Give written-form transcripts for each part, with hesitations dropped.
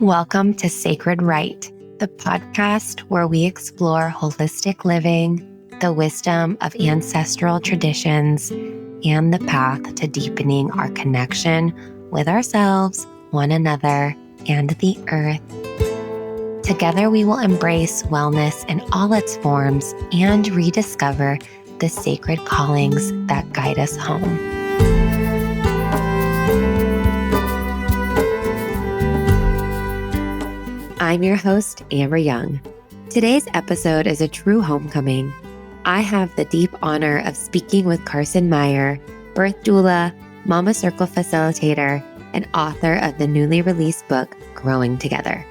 Welcome to Sacred Right, the podcast where we explore holistic living, the wisdom of ancestral traditions, and the path to deepening our connection with ourselves, one another, and the earth. Together, we will embrace wellness in all its forms and rediscover the sacred callings that guide us home. I'm your host, Amber Young. Today's episode is a true homecoming. I have the deep honor of speaking with Carson Meyer, birth doula, Mama Circle facilitator, and author of the newly released book, Growing Together.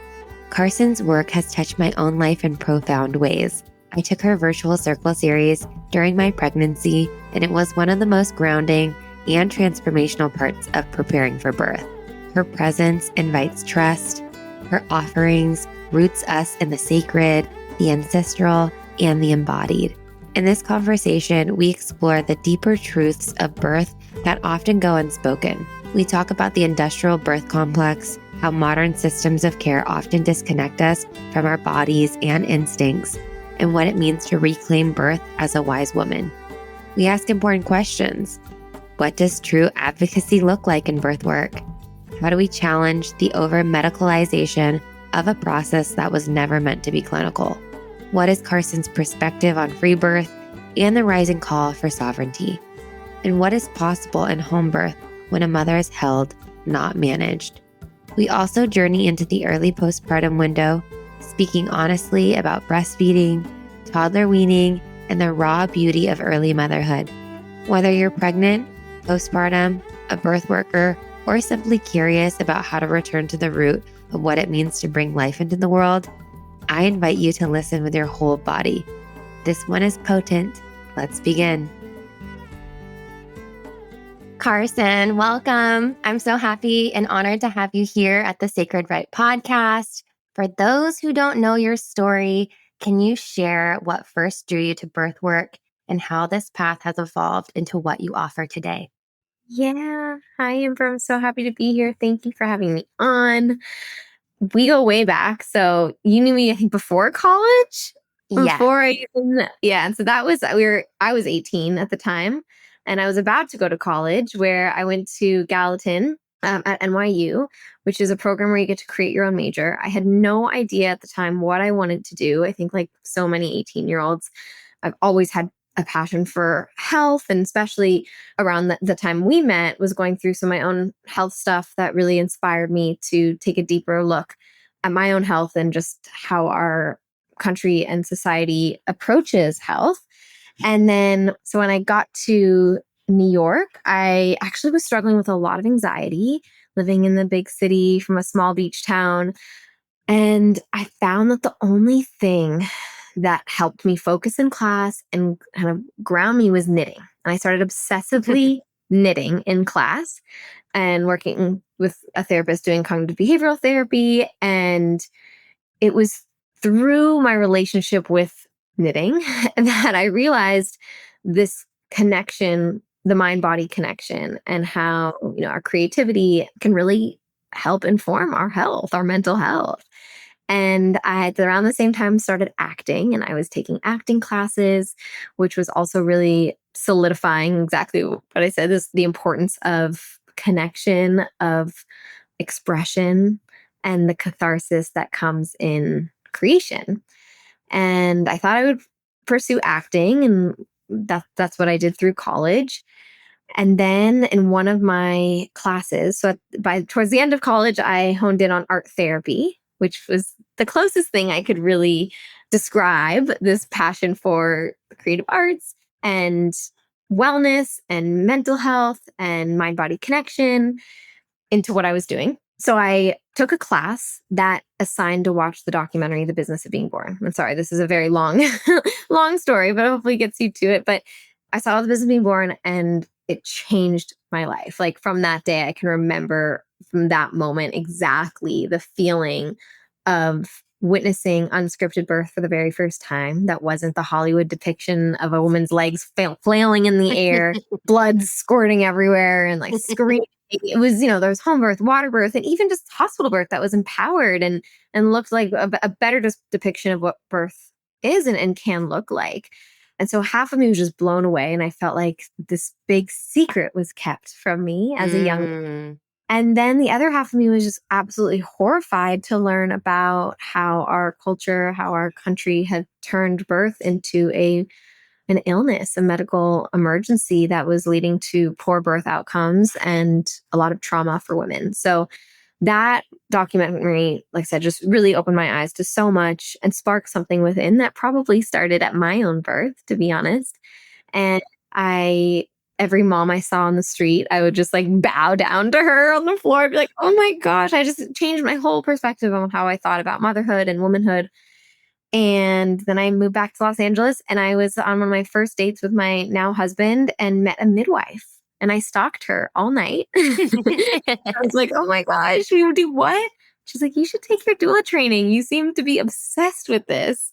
Carson's work has touched my own life in profound ways. I took her virtual circle series during my pregnancy, and it was one of the most grounding and transformational parts of preparing for birth. Her presence invites trust. Her offerings roots us in the sacred, the ancestral, and the embodied. In this conversation, we explore the deeper truths of birth that often go unspoken. We talk about the industrial birth complex, how modern systems of care often disconnect us from our bodies and instincts, and what it means to reclaim birth as a wise woman. We ask important questions. What does true advocacy look like in birth work? How do we challenge the over-medicalization of a process that was never meant to be clinical? What is Carson's perspective on free birth and the rising call for sovereignty? And what is possible in home birth when a mother is held, not managed? We also journey into the early postpartum window, speaking honestly about breastfeeding, toddler weaning, and the raw beauty of early motherhood. Whether you're pregnant, postpartum, a birth worker, or simply curious about how to return to the root of what it means to bring life into the world, I invite you to listen with your whole body. This one is potent. Let's begin. Carson, welcome. I'm so happy and honored to have you here at the Sacred Right podcast. For those who don't know your story, can you share what first drew you to birth work and how this path has evolved into what you offer today? Yeah. Hi, Amber. I'm so happy to be here. Thank you for having me on. We go way back. So you knew me, I think, before college. Yeah. And so that was I was 18 at the time, and I was about to go to college where I went to Gallatin at NYU, which is a program where you get to create your own major. I had no idea at the time what I wanted to do. I think like so many 18-year-olds, I've always had a passion for health, and especially around the time we met, was going through some of my own health stuff that really inspired me to take a deeper look at my own health and just how our country and society approaches health. And then, so when I got to New York, I actually was struggling with a lot of anxiety, living in the big city from a small beach town. And I found that the only thing that helped me focus in class and kind of ground me was knitting. And I started obsessively knitting in class and working with a therapist doing cognitive behavioral therapy. And it was through my relationship with knitting that I realized this connection, the mind-body connection, and how, our creativity can really help inform our health, our mental health. And I had around the same time started acting, and I was taking acting classes, which was also really solidifying exactly what I said, is the importance of connection, of expression, and the catharsis that comes in creation. And I thought I would pursue acting, and that's what I did through college. And then in one of my classes, so towards the end of college, I honed in on art therapy, which was the closest thing I could really describe this passion for creative arts and wellness and mental health and mind-body connection into what I was doing. So I took a class that assigned to watch the documentary, The Business of Being Born. I'm sorry, this is a very long, long story, but hopefully gets you to it. But I saw The Business of Being Born, and it changed my life. Like from that day, I can remember from that moment exactly the feeling of witnessing unscripted birth for the very first time. That wasn't the Hollywood depiction of a woman's legs flailing in the air, blood squirting everywhere, and like screaming it was, there was home birth, water birth, and even just hospital birth that was empowered and looked like a better depiction of what birth is and can look like. And so half of me was just blown away, and I felt like this big secret was kept from me as a young. Mm. And then the other half of me was just absolutely horrified to learn about how our culture, how our country had turned birth into an illness, a medical emergency that was leading to poor birth outcomes and a lot of trauma for women. So that documentary, like I said, just really opened my eyes to so much and sparked something within that probably started at my own birth, to be honest. And I, every mom I saw on the street, I would just like bow down to her on the floor, be like, oh my gosh, I just changed my whole perspective on how I thought about motherhood and womanhood. And then I moved back to Los Angeles, and I was on one of my first dates with my now husband and met a midwife. And I stalked her all night. I was like, oh my gosh, you do what? She's like, you should take your doula training. You seem to be obsessed with this.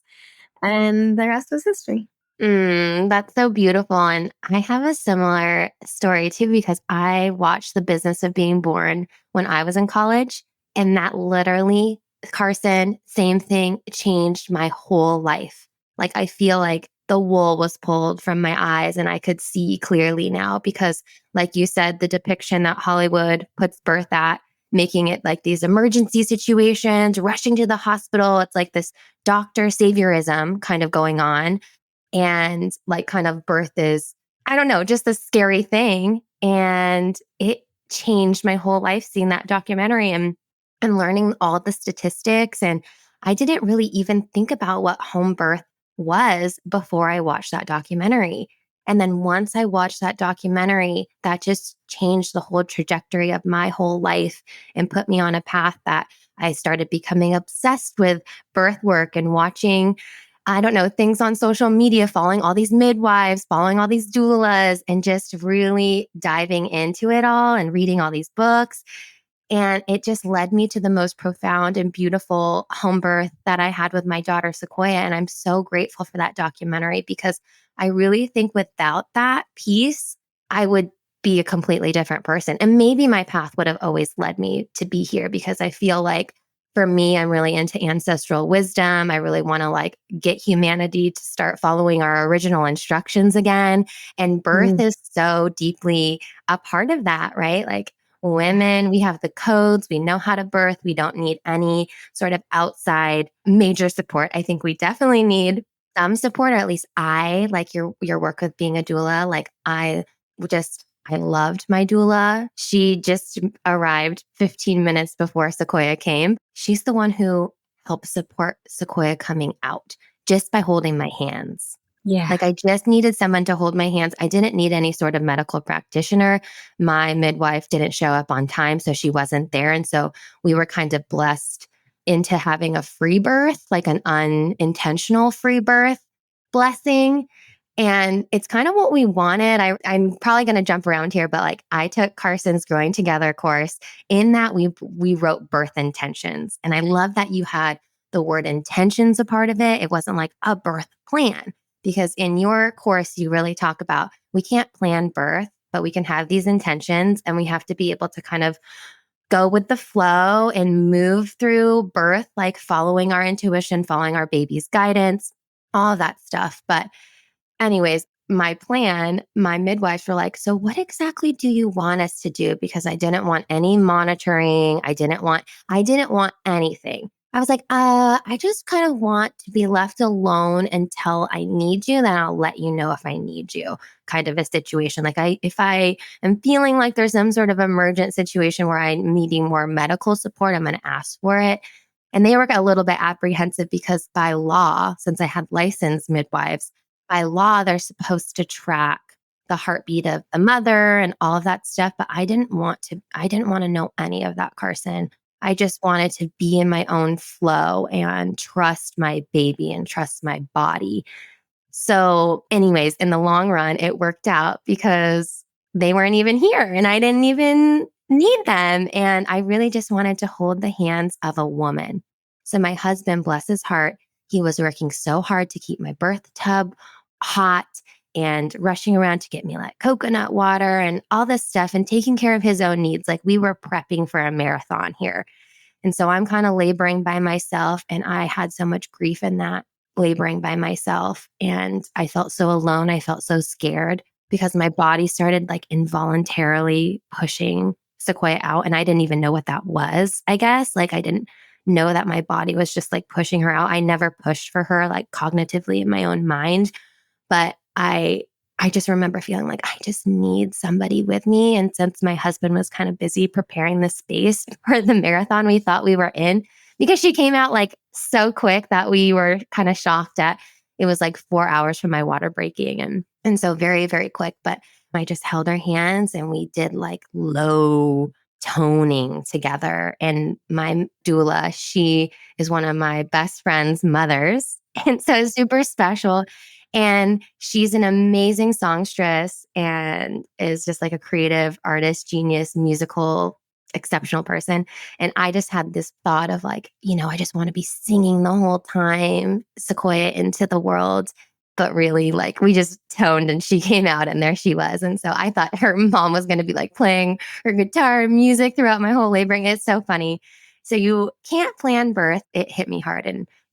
And the rest was history. That's so beautiful. And I have a similar story too, because I watched The Business of Being Born when I was in college. And that literally, Carson, same thing, changed my whole life. Like, I feel like the wool was pulled from my eyes and I could see clearly now because, like you said, the depiction that Hollywood puts birth at, making it like these emergency situations, rushing to the hospital. It's like this doctor saviorism kind of going on, and like kind of birth is, I don't know, just a scary thing. And it changed my whole life seeing that documentary and learning all the statistics. And I didn't really even think about what home birth was before I watched that documentary. And then once I watched that documentary, that just changed the whole trajectory of my whole life and put me on a path that I started becoming obsessed with birth work and watching, I don't know, things on social media, following all these midwives, following all these doulas, and just really diving into it all and reading all these books. And it just led me to the most profound and beautiful home birth that I had with my daughter, Sequoia. And I'm so grateful for that documentary because I really think without that piece, I would be a completely different person. And maybe my path would have always led me to be here because I feel like for me, I'm really into ancestral wisdom. I really want to like get humanity to start following our original instructions again. And birth Mm. is so deeply a part of that, right? Like, women, we have the codes, we know how to birth, we don't need any sort of outside major support. I think we definitely need some support, or at least I like your work with being a doula. Like I loved my doula. She just arrived 15 minutes before Sequoia came. She's the one who helped support Sequoia coming out just by holding my hands. Yeah. Like, I just needed someone to hold my hands. I didn't need any sort of medical practitioner. My midwife didn't show up on time, so she wasn't there. And so we were kind of blessed into having a free birth, like an unintentional free birth blessing. And it's kind of what we wanted. I'm probably going to jump around here, but like I took Carson's Growing Together course. In that, we wrote birth intentions. And I love that you had the word intentions a part of it. It wasn't like a birth plan, because in your course, you really talk about we can't plan birth, but we can have these intentions and we have to be able to kind of go with the flow and move through birth, like following our intuition, following our baby's guidance, all of that stuff. But anyways, my plan, my midwives were like, so what exactly do you want us to do? Because I didn't want any monitoring. I didn't want anything. I was like, I just kind of want to be left alone until I need you. Then I'll let you know if I need you, kind of a situation. Like if I am feeling like there's some sort of emergent situation where I'm needing more medical support, I'm going to ask for it. And they were a little bit apprehensive because by law, since I had licensed midwives, by law, they're supposed to track the heartbeat of the mother and all of that stuff. But I didn't want to know any of that, Carson. I just wanted to be in my own flow and trust my baby and trust my body. So, anyways, in the long run, it worked out because they weren't even here and I didn't even need them. And I really just wanted to hold the hands of a woman. So, my husband, bless his heart, he was working so hard to keep my birth tub hot. and rushing around to get me like coconut water and all this stuff and taking care of his own needs. Like we were prepping for a marathon here. And so I'm kind of laboring by myself. And I had so much grief in that laboring by myself. And I felt so alone. I felt so scared because my body started like involuntarily pushing Sequoia out. And I didn't even know what that was, I guess. Like I didn't know that my body was just like pushing her out. I never pushed for her like cognitively in my own mind. But I just remember feeling like I just need somebody with me. And since my husband was kind of busy preparing the space for the marathon we thought we were in, because she came out like so quick that we were kind of shocked at it was like 4 hours from my water breaking and so very, very quick. But I just held her hands and we did like low toning together. And my doula, she is one of my best friend's mothers. And so it's super special. And she's an amazing songstress and is just like a creative artist, genius, musical, exceptional person. And I just had this thought of like, I just want to be singing the whole time, Sequoia into the world. But really, like, we just toned and she came out and there she was. And so I thought her mom was going to be like playing her guitar and music throughout my whole laboring. It's so funny. So you can't plan birth. It hit me hard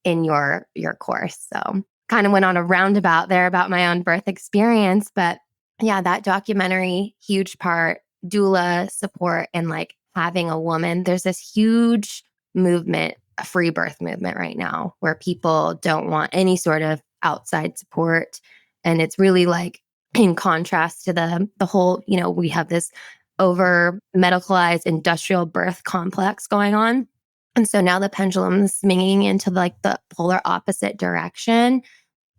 in your course. So kind of went on a roundabout there about my own birth experience. But yeah, that documentary, huge part, doula support and like having a woman. There's this huge movement, a free birth movement right now where people don't want any sort of outside support. And it's really like in contrast to the whole, we have this over medicalized industrial birth complex going on. And so now the pendulum is swinging into like the polar opposite direction.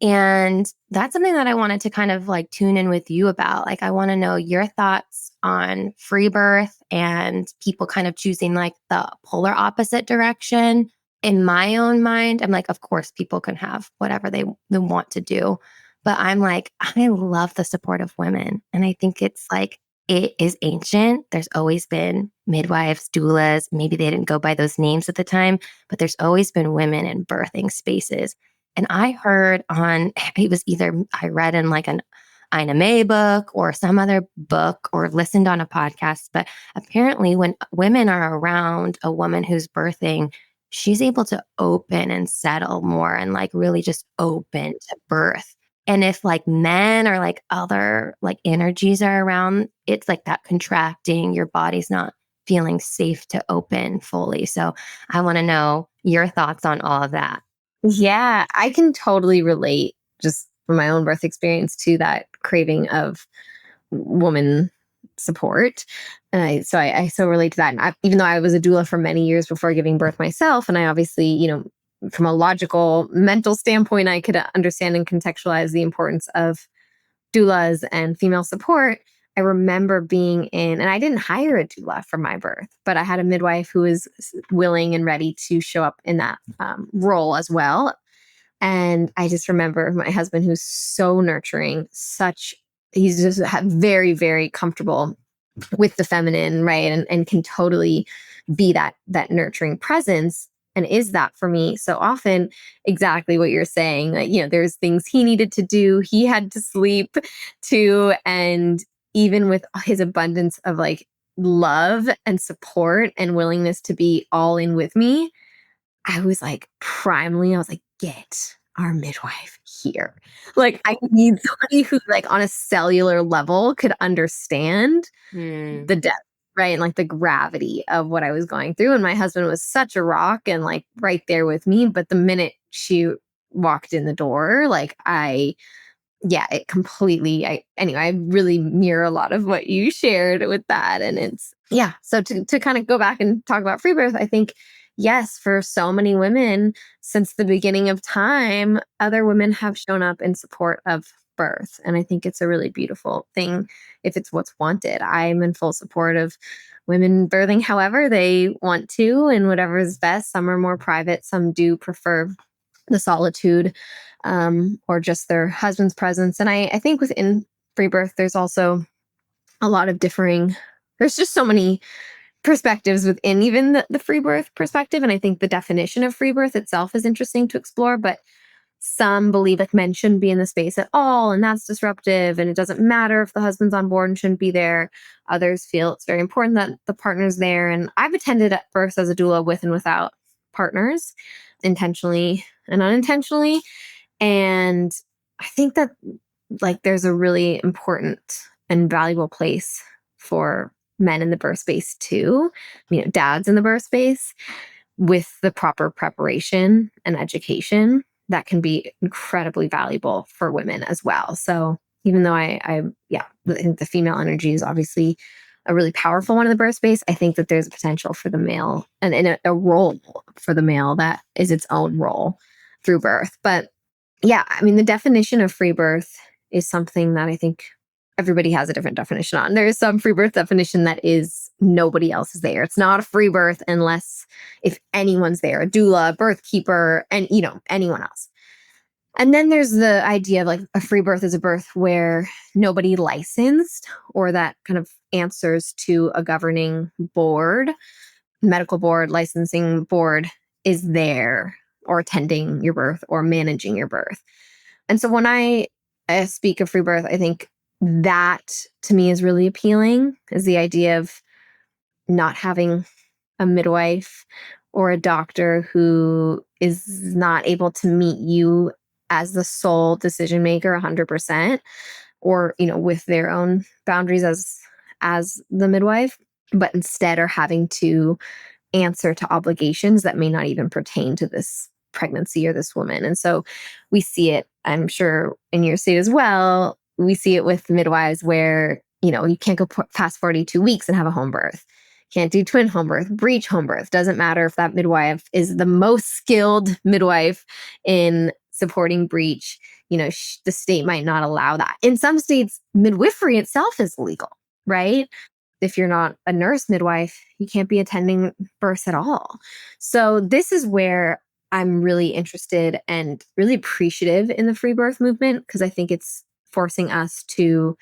And that's something that I wanted to kind of like tune in with you about. Like, I want to know your thoughts on free birth and people kind of choosing like the polar opposite direction. In my own mind, I'm like, of course, people can have whatever they want to do. But I'm like, I love the support of women. And I think it's like, it is ancient. There's always been midwives, doulas. Maybe they didn't go by those names at the time, but there's always been women in birthing spaces. And I heard it was either I read in like an Ina May book or some other book or listened on a podcast, but apparently when women are around a woman who's birthing, she's able to open and settle more and like really just open to birth. And if like men or like other like energies are around, it's like that contracting, your body's not feeling safe to open fully. So I want to know your thoughts on all of that. Yeah, I can totally relate just from my own birth experience to that craving of woman support. And I so relate to that. And even though I was a doula for many years before giving birth myself, and I obviously, from a logical, mental standpoint, I could understand and contextualize the importance of doulas and female support. I remember being in, and I didn't hire a doula for my birth, but I had a midwife who was willing and ready to show up in that role as well. And I just remember my husband, who's so nurturing, he's just very, very comfortable with the feminine, right? And can totally be that nurturing presence. And is that for me so often exactly what you're saying? Like, there's things he needed to do, he had to sleep too. And even with his abundance of like love and support and willingness to be all in with me, I was like I was like, get our midwife here. Like, I need somebody who like on a cellular level could understand the depth, right? And like the gravity of what I was going through. And my husband was such a rock and like right there with me. But the minute she walked in the door, like it completely, I really mirror a lot of what you shared with that. And it's, yeah. So to kind of go back and talk about free birth, I think, yes, for so many women since the beginning of time, other women have shown up in support of birth. And I think it's a really beautiful thing if it's what's wanted. I'm in full support of women birthing however they want to and whatever is best. Some are more private, some do prefer the solitude or just their husband's presence. And I think within free birth, there's also a lot of there's just so many perspectives within even the free birth perspective. And I think the definition of free birth itself is interesting to explore. But some believe like men shouldn't be in the space at all, and that's disruptive, and it doesn't matter if the husband's on board and shouldn't be there. Others feel it's very important that the partner's there. And I've attended at births as a doula with and without partners, intentionally and unintentionally. And I think that like there's a really important and valuable place for men in the birth space too, dads in the birth space, with the proper preparation and education that can be incredibly valuable for women as well. So even though I think the female energy is obviously a really powerful one in the birth space, I think that there's a potential for the male and a role for the male that is its own role through birth. But yeah, I mean, the definition of free birth is something that I think everybody has a different definition on. There is some free birth definition that is nobody else is there. It's not a free birth unless if anyone's there, a doula, a birth keeper, and anyone else. And then there's the idea of like a free birth is a birth where nobody licensed or that kind of answers to a governing board, medical board, licensing board is there or attending your birth or managing your birth. And so when I speak of free birth, I think that to me is really appealing, is the idea of not having a midwife or a doctor who is not able to meet you as the sole decision maker 100%, or with their own boundaries as the midwife, but instead are having to answer to obligations that may not even pertain to this pregnancy or this woman. And so we see it, I'm sure in your state as well, we see it with midwives where, you can't go past 42 weeks and have a home birth. Can't do twin home birth, breech home birth. Doesn't matter if that midwife is the most skilled midwife in supporting breech. The state might not allow that. In some states, midwifery itself is legal, right? If you're not a nurse midwife, you can't be attending births at all. So this is where I'm really interested and really appreciative in the free birth movement, because I think it's forcing us to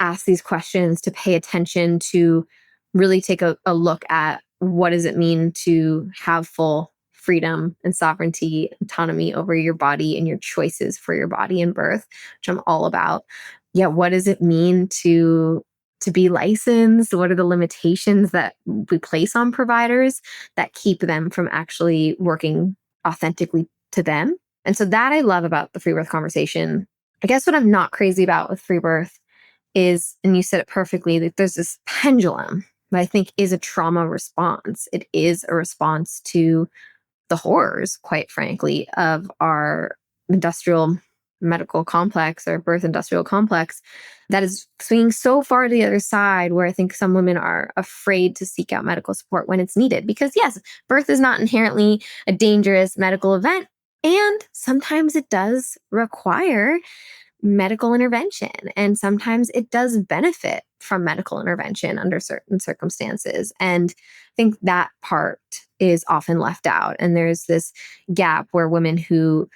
ask these questions, to pay attention, to really take a look at what does it mean to have full freedom and sovereignty, autonomy over your body and your choices for your body and birth, which I'm all about. Yeah, what does it mean to be licensed? What are the limitations that we place on providers that keep them from actually working authentically to them? And so that I love about the free birth conversation. I guess what I'm not crazy about with free birth is, and you said it perfectly, that there's this pendulum that I think is a trauma response. It is a response to the horrors, quite frankly, of our industrial medical complex or birth industrial complex that is swinging so far to the other side, where I think some women are afraid to seek out medical support when it's needed. Because yes, birth is not inherently a dangerous medical event. And sometimes it does require medical intervention. And sometimes it does benefit from medical intervention under certain circumstances. And I think that part is often left out. And there's this gap where women who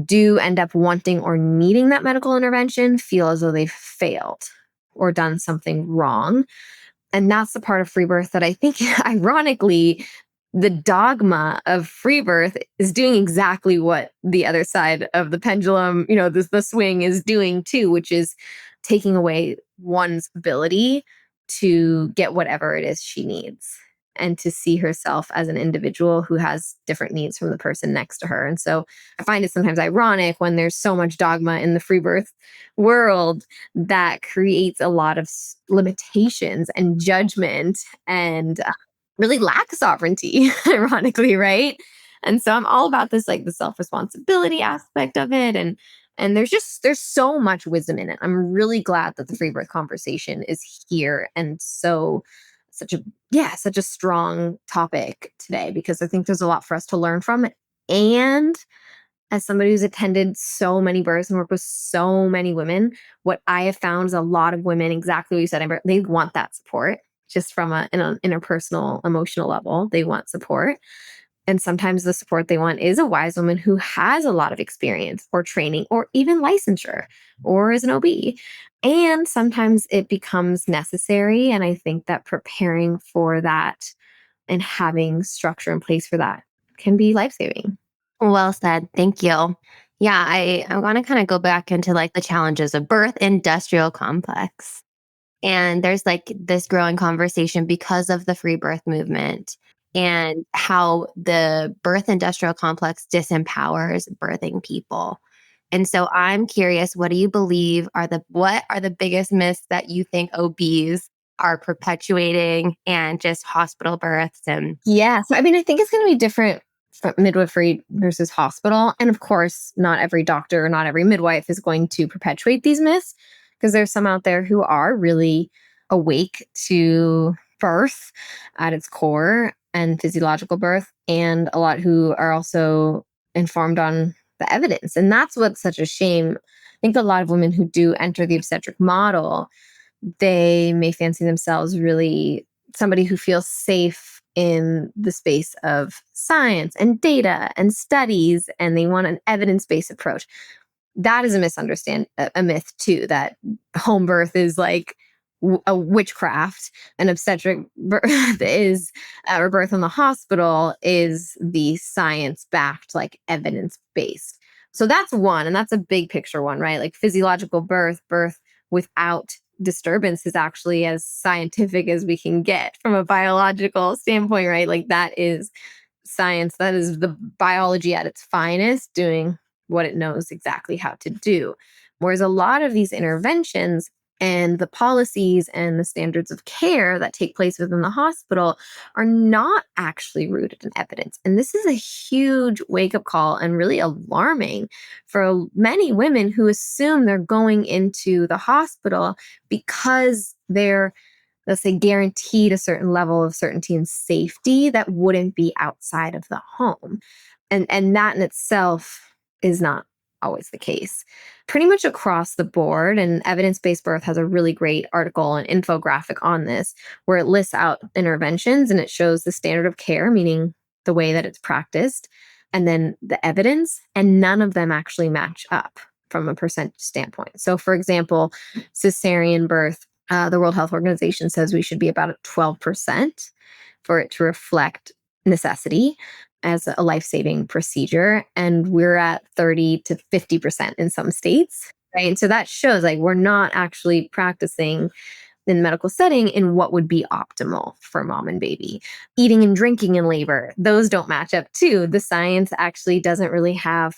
do end up wanting or needing that medical intervention feel as though they've failed or done something wrong. And that's the part of free birth that I think, ironically, the dogma of free birth is doing exactly what the other side of the pendulum, the swing is doing too, which is taking away one's ability to get whatever it is she needs and to see herself as an individual who has different needs from the person next to her. And so I find it sometimes ironic when there's so much dogma in the free birth world that creates a lot of limitations and judgment and really lack sovereignty, ironically, right? And so I'm all about this, like the self-responsibility aspect of it. And there's so much wisdom in it. I'm really glad that the free birth conversation is here and such a strong topic today, because I think there's a lot for us to learn from it. And as somebody who's attended so many births and worked with so many women, what I have found is a lot of women, exactly what you said, Amber, they want that support just from an interpersonal, emotional level. They want support. And sometimes the support they want is a wise woman who has a lot of experience or training or even licensure or is an OB. And sometimes it becomes necessary. And I think that preparing for that and having structure in place for that can be life-saving. Well said. Thank you. Yeah, I want to kind of go back into like the challenges of birth industrial complex. And there's like this growing conversation because of the free birth movement and how the birth industrial complex disempowers birthing people. And so I'm curious, what do you believe are the biggest myths that you think OBs are perpetuating and just hospital births and Yeah. So, I mean, I think it's going to be different from midwifery versus hospital. And of course, not every doctor or not every midwife is going to perpetuate these myths because there's some out there who are really awake to birth at its core and physiological birth, and a lot who are also informed on the evidence. And that's what's such a shame. I think a lot of women who do enter the obstetric model, they may fancy themselves really somebody who feels safe in the space of science and data and studies, and they want an evidence-based approach. That is a a myth too, that home birth is like a witchcraft, and obstetric birth is or birth in the hospital is the science-backed, like evidence-based. So that's one, and that's a big picture one, right? Like physiological birth without disturbance is actually as scientific as we can get from a biological standpoint, right? Like that is science, that is the biology at its finest, doing what it knows exactly how to do. Whereas a lot of these interventions and the policies and the standards of care that take place within the hospital are not actually rooted in evidence. And this is a huge wake up call and really alarming for many women who assume they're going into the hospital because they're, let's say, guaranteed a certain level of certainty and safety that wouldn't be outside of the home. And that in itself is not always the case. Pretty much across the board, and evidence-based birth has a really great article and infographic on this where it lists out interventions and it shows the standard of care, meaning the way that it's practiced, and then the evidence, and none of them actually match up from a percentage standpoint. So for example, cesarean birth, the World Health Organization says we should be about at 12% for it to reflect necessity as a life-saving procedure. And we're at 30 to 50% in some states, right? And so that shows like we're not actually practicing in the medical setting in what would be optimal for mom and baby. Eating and drinking in labor, those don't match up too. The science actually doesn't really have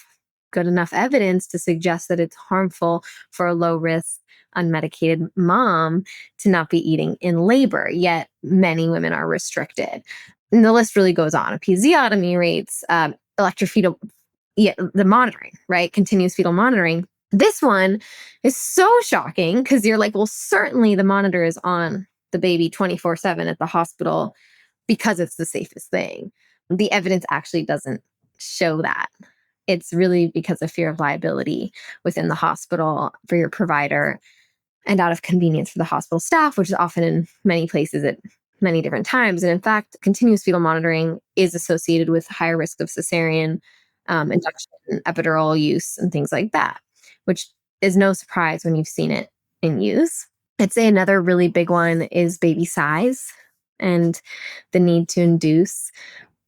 good enough evidence to suggest that it's harmful for a low risk, unmedicated mom to not be eating in labor, yet many women are restricted. And the list really goes on. Episiotomy rates, electrofetal, yeah, the monitoring, right? Continuous fetal monitoring. This one is so shocking because you're like, well, certainly the monitor is on the baby 24/7 at the hospital because it's the safest thing. The evidence actually doesn't show that. It's really because of fear of liability within the hospital for your provider and out of convenience for the hospital staff, which is often in many places at many different times. And in fact, continuous fetal monitoring is associated with higher risk of cesarean induction, epidural use, and things like that, which is no surprise when you've seen it in use. I'd say another really big one is baby size and the need to induce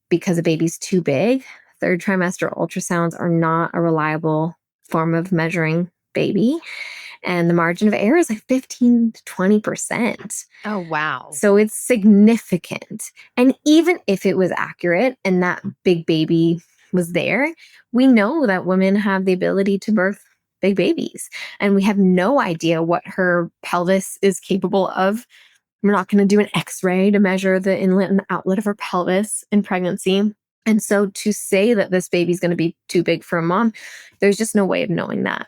because a baby's too big. Third trimester ultrasounds are not a reliable form of measuring baby. And the margin of error is like 15 to 20%. oh wow. So it's significant. And even if it was accurate and that big baby was there, we know that women have the ability to birth big babies. And we have no idea what her pelvis is capable of. We're not going to do an x-ray to measure the inlet and outlet of her pelvis in pregnancy. And so to say that this baby's going to be too big for a mom, there's just no way of knowing that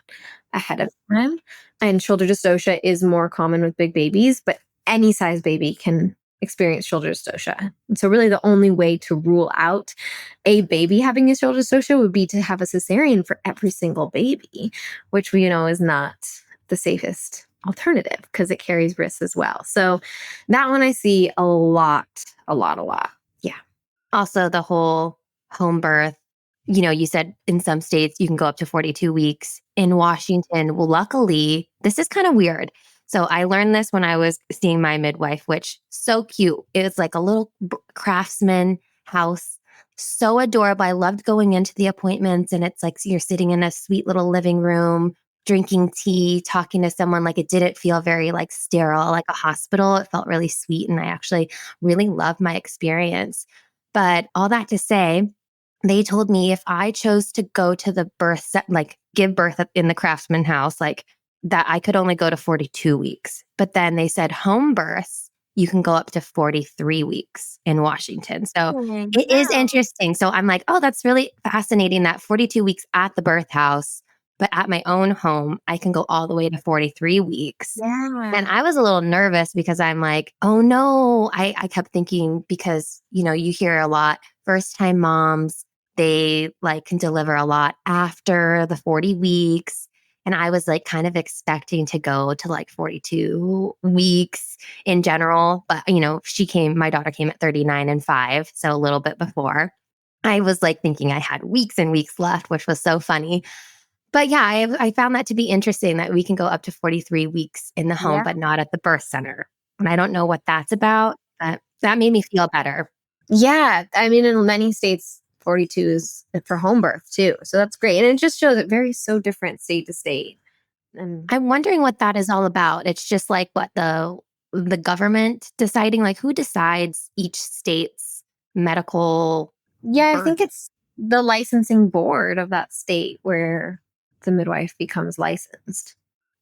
ahead of time. And shoulder dystocia is more common with big babies, but any size baby can experience shoulder dystocia. And so really the only way to rule out a baby having a shoulder dystocia would be to have a cesarean for every single baby, which we know is not the safest alternative because it carries risks as well. So that one I see a lot. Yeah. Also, the whole home birth, you said in some states you can go up to 42 weeks. In Washington, well, luckily, this is kind of weird. So I learned this when I was seeing my midwife, which so cute. It was like a little craftsman house. so adorable. I loved going into the appointments, and it's like you're sitting in a sweet little living room, drinking tea, talking to someone. Like, it didn't feel very like sterile, like a hospital. It felt really sweet. And I actually really loved my experience. But all that to say, they told me if I chose to go to the like give birth in the Craftsman house, like that I could only go to 42 weeks. But then they said home births, you can go up to 43 weeks in Washington. So Oh, it is wow. interesting. So I'm like, oh, that's really fascinating that 42 weeks at the birth house, but at my own home, I can go all the way to 43 weeks. And Yeah. I was a little nervous because I'm like, oh no. I kept thinking because, you hear a lot first time moms, they like can deliver a lot after the 40 weeks. And I was like kind of expecting to go to like 42 weeks in general. But, my daughter came at 39 and 5. So a little bit before. I was like thinking I had weeks and weeks left, which was so funny. But yeah, I found that to be interesting that we can go up to 43 weeks in the home, Yeah. but not at the birth center. And I don't know what that's about, but that made me feel better. Yeah. I mean, in many states, 42 is for home birth too. So that's great. And it just shows it varies so different state to state. And I'm wondering what that is all about. It's just like what the government deciding, like who decides each state's medical yeah, I birth. think it's the licensing board of that state where the midwife becomes licensed.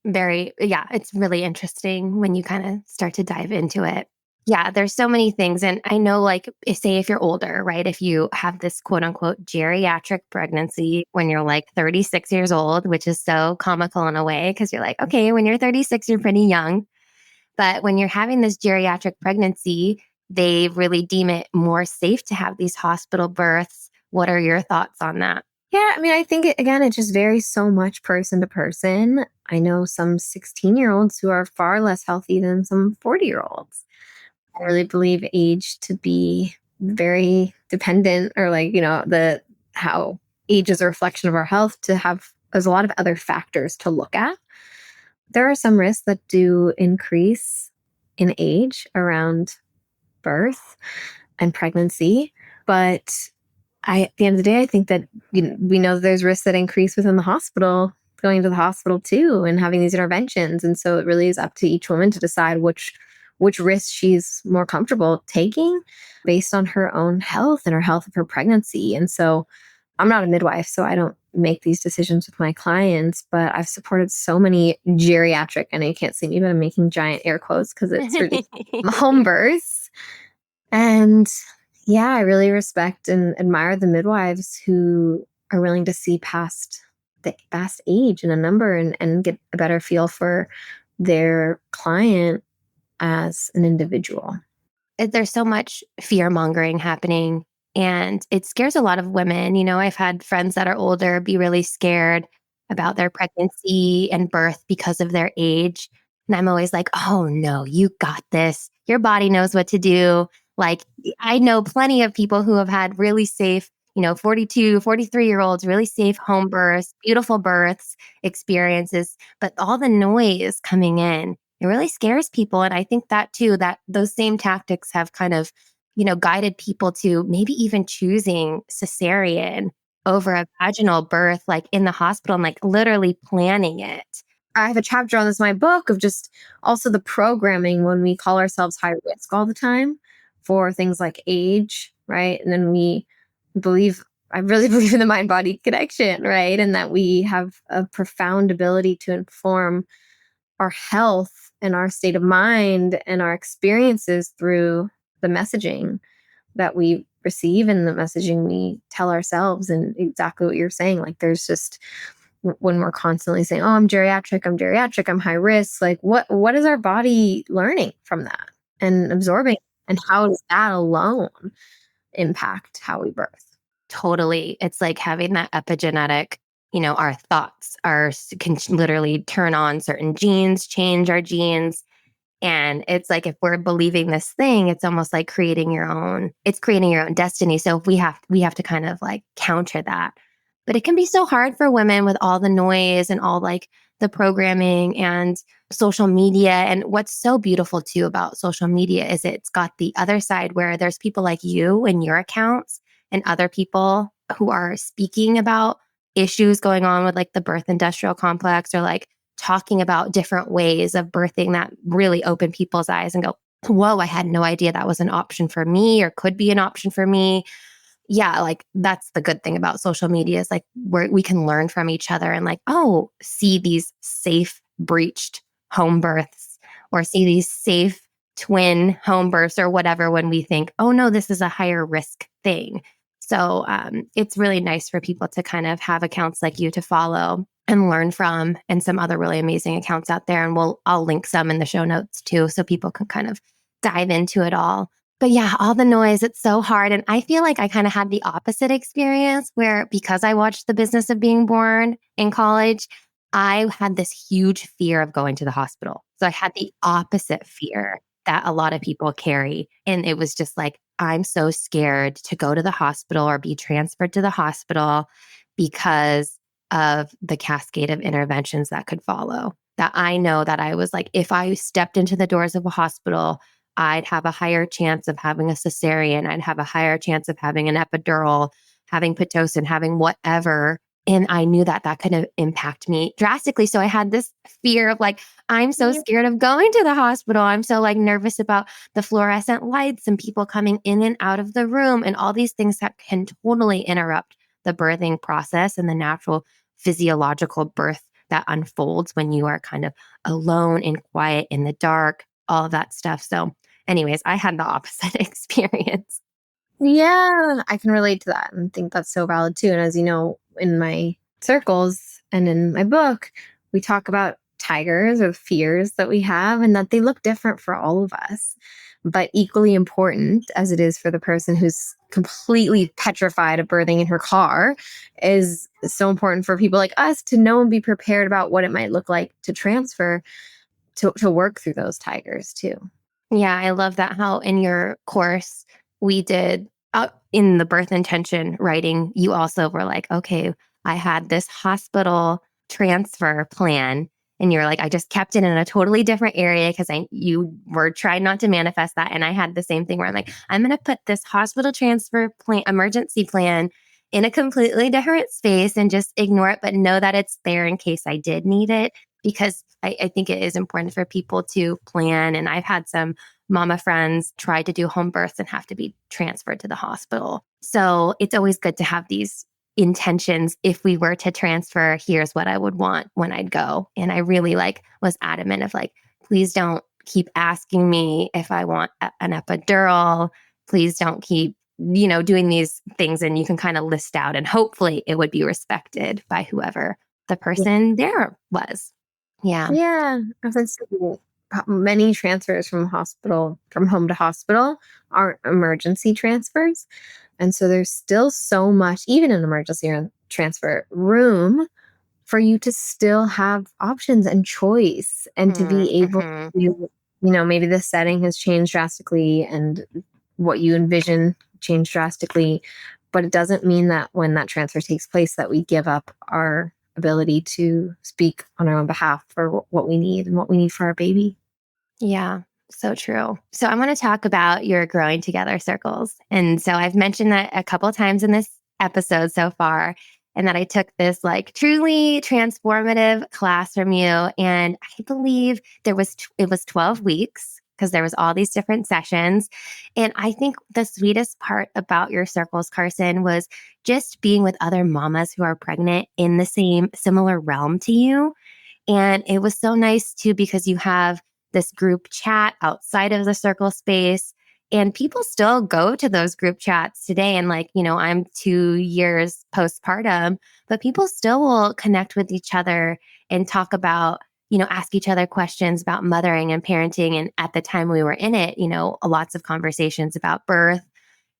Yeah, it's really interesting when you kind of start to dive into it. Yeah, there's so many things. And I know, like, say if you're older, right? If you have this quote unquote geriatric pregnancy when you're like 36 years old, which is so comical in a way, because you're like, okay, when you're 36, you're pretty young. But when you're having this geriatric pregnancy, they really deem it more safe to have these hospital births. What are your thoughts on that? Yeah, I mean, I think again, it just varies so much person to person. I know some 16-year-olds who are far less healthy than some 40-year-olds. I really believe age to be very dependent, or like, the how age is a reflection of our health, to have there's a lot of other factors to look at. There are some risks that do increase in age around birth and pregnancy, but at the end of the day, I think that we know there's risks that increase within the hospital, going to the hospital too, and having these interventions. And so it really is up to each woman to decide which risks she's more comfortable taking based on her own health and her health of her pregnancy. And so I'm not a midwife, so I don't make these decisions with my clients, but I've supported so many geriatric, I know you can't see me, but I'm making giant air quotes because it's really home births. And yeah, I really respect and admire the midwives who are willing to see past the past age and a number, and get a better feel for their client as an individual. There's so much fear mongering happening, and it scares a lot of women. I've had friends that are older be really scared about their pregnancy and birth because of their age. And I'm always like, oh no, you got this. Your body knows what to do. Like, I know plenty of people who have had really safe, 42, 43-year-olds, really safe home births, beautiful births experiences, but all the noise coming in, it really scares people. And I think that too, that those same tactics have kind of, guided people to maybe even choosing cesarean over a vaginal birth, like in the hospital and like literally planning it. I have a chapter on this in my book of just also the programming when we call ourselves high risk all the time for things like age, right? And then we believe, I really believe in the mind body connection, right? And that we have a profound ability to inform our health and our state of mind and our experiences through the messaging that we receive and the messaging we tell ourselves. And exactly what you're saying, like there's just when we're constantly saying, oh, I'm geriatric, I'm high risk, like what is our body learning from that and absorbing, and how does that alone impact how we birth? Totally. It's like having that epigenetic, our thoughts can literally turn on certain genes, change our genes. And it's like if we're believing this thing, it's almost like it's creating your own destiny. So if we have to kind of like counter that. But it can be so hard for women with all the noise and all like the programming and social media. And what's so beautiful too about social media is it's got the other side where there's people like you and your accounts, and other people who are speaking about issues going on with like the birth industrial complex, or like talking about different ways of birthing that really open people's eyes and go, whoa, I had no idea that was an option for me or could be an option for me. Yeah, like that's the good thing about social media is like we can learn from each other and like, oh, see these safe breached home births or see these safe twin home births or whatever when we think, oh no, this is a higher risk thing. So it's really nice for people to kind of have accounts like you to follow and learn from, and some other really amazing accounts out there. And I'll link some in the show notes too, so people can kind of dive into it all. But yeah, all the noise, it's so hard. And I feel like I kind of had the opposite experience where, because I watched The Business of Being Born in college, I had this huge fear of going to the hospital. So I had the opposite fear that a lot of people carry. And it was just like, I'm so scared to go to the hospital or be transferred to the hospital because of the cascade of interventions that could follow. That I know that I was like, if I stepped into the doors of a hospital, I'd have a higher chance of having a cesarean. I'd have a higher chance of having an epidural, having Pitocin, having whatever. And I knew that that could impact me drastically. So I had this fear of like, I'm so scared of going to the hospital. I'm so like nervous about the fluorescent lights and people coming in and out of the room and all these things that can totally interrupt the birthing process and the natural physiological birth that unfolds when you are kind of alone and quiet in the dark, all of that stuff. So anyways, I had the opposite experience. Yeah, I can relate to that and think that's so valid too. And as you know, in my circles and in my book, we talk about tigers or fears that we have and that they look different for all of us. But equally important as it is for the person who's completely petrified of birthing in her car, is so important for people like us to know and be prepared about what it might look like to transfer to work through those tigers too. Yeah, I love that how in your course we did in the birth intention writing, you also were like, okay, I had this hospital transfer plan. And you're like, I just kept it in a totally different area because you were trying not to manifest that. And I had the same thing where I'm like, I'm going to put this hospital transfer plan, emergency plan, in a completely different space and just ignore it, but know that it's there in case I did need it. Because I think it is important for people to plan. And I've had some mama friends try to do home births and have to be transferred to the hospital. So it's always good to have these intentions. If we were to transfer, here's what I would want when I'd go. And I really like was adamant of like, please don't keep asking me if I want an epidural. Please don't keep, doing these things. And you can kind of list out, and hopefully it would be respected by whoever the person there was. Yeah. Yeah, as I said, many transfers from home to hospital, are emergency transfers. And so there's still so much, even in emergency transfer, room for you to still have options and choice and to be able Mm-hmm. to, maybe the setting has changed drastically and what you envision changed drastically. But it doesn't mean that when that transfer takes place that we give up our ability to speak on our own behalf for what we need and what we need for our baby. Yeah, so true. So I want to talk about your growing together circles. And so I've mentioned that a couple of times in this episode so far, and that I took this like truly transformative class from you. And I believe it was 12 weeks because there was all these different sessions. And I think the sweetest part about your circles, Carson, was just being with other mamas who are pregnant in the same similar realm to you. And it was so nice too, because you have this group chat outside of the circle space. And people still go to those group chats today. And like, I'm 2 years postpartum, but people still will connect with each other and talk about, ask each other questions about mothering and parenting. And at the time we were in it, lots of conversations about birth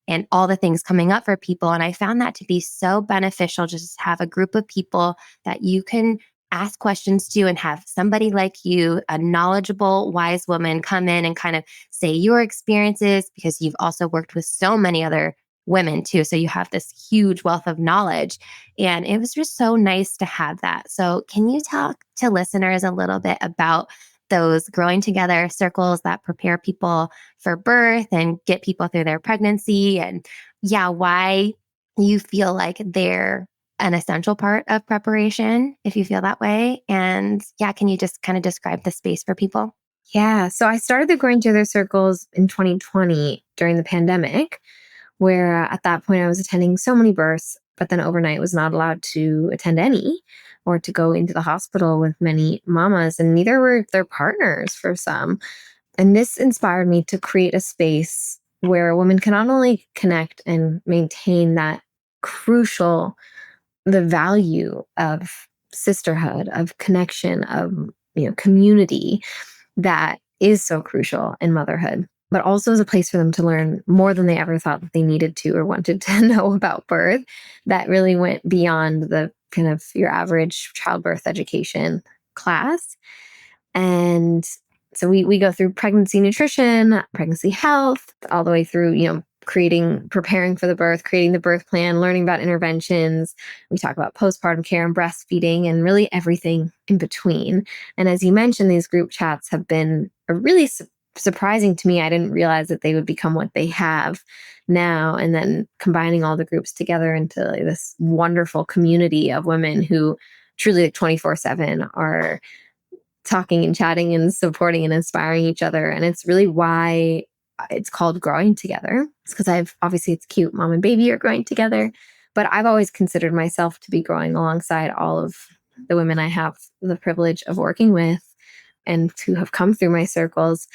and all the things coming up for people. And I found that to be so beneficial, just to have a group of people that you can ask questions to and have somebody like you, a knowledgeable, wise woman, come in and kind of say your experiences, because you've also worked with so many other women too. So you have this huge wealth of knowledge. And it was just so nice to have that. So can you talk to listeners a little bit about those growing together circles that prepare people for birth and get people through their pregnancy? And yeah, why you feel like they're an essential part of preparation, if you feel that way. And yeah, can you just kind of describe the space for people? Yeah. So I started the Growing Together circles in 2020 during the pandemic, where at that point I was attending so many births, but then overnight was not allowed to attend any or to go into the hospital with many mamas, and neither were their partners for some. And this inspired me to create a space where a woman can not only connect and maintain that crucial, the value of sisterhood, of connection, of community that is so crucial in motherhood, but also as a place for them to learn more than they ever thought that they needed to or wanted to know about birth, that really went beyond the kind of your average childbirth education class. And so we go through pregnancy nutrition, pregnancy health, all the way through, preparing for the birth, creating the birth plan, learning about interventions. We talk about postpartum care and breastfeeding and really everything in between. And as you mentioned, these group chats have been a really surprising to me. I didn't realize that they would become what they have now. And then combining all the groups together into like this wonderful community of women who truly like 24/7 are talking and chatting and supporting and inspiring each other. And it's really why it's called Growing Together. It's because it's cute. Mom and baby are growing together. But I've always considered myself to be growing alongside all of the women I have the privilege of working with and to have come through my circles,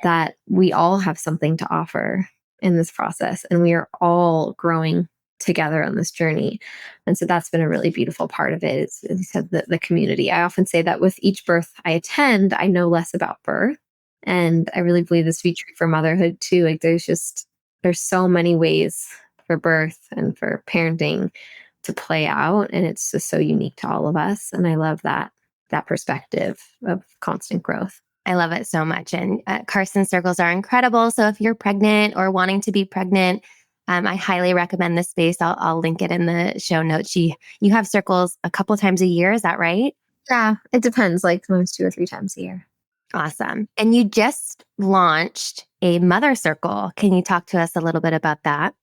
that we all have something to offer in this process. And we are all growing together on this journey. And so that's been a really beautiful part of it. Is, as you said, the community. I often say that with each birth I attend, I know less about birth. And I really believe this to be true for motherhood too. Like there's so many ways for birth and for parenting to play out. And it's just so unique to all of us. And I love that perspective of constant growth. I love it so much. And Carson circles are incredible. So if you're pregnant or wanting to be pregnant, I highly recommend this space. I'll link it in the show notes. You have circles a couple times a year. Is that right? Yeah, it depends, like sometimes 2 or 3 times a year. Awesome. And you just launched a mother circle. Can you talk to us a little bit about that?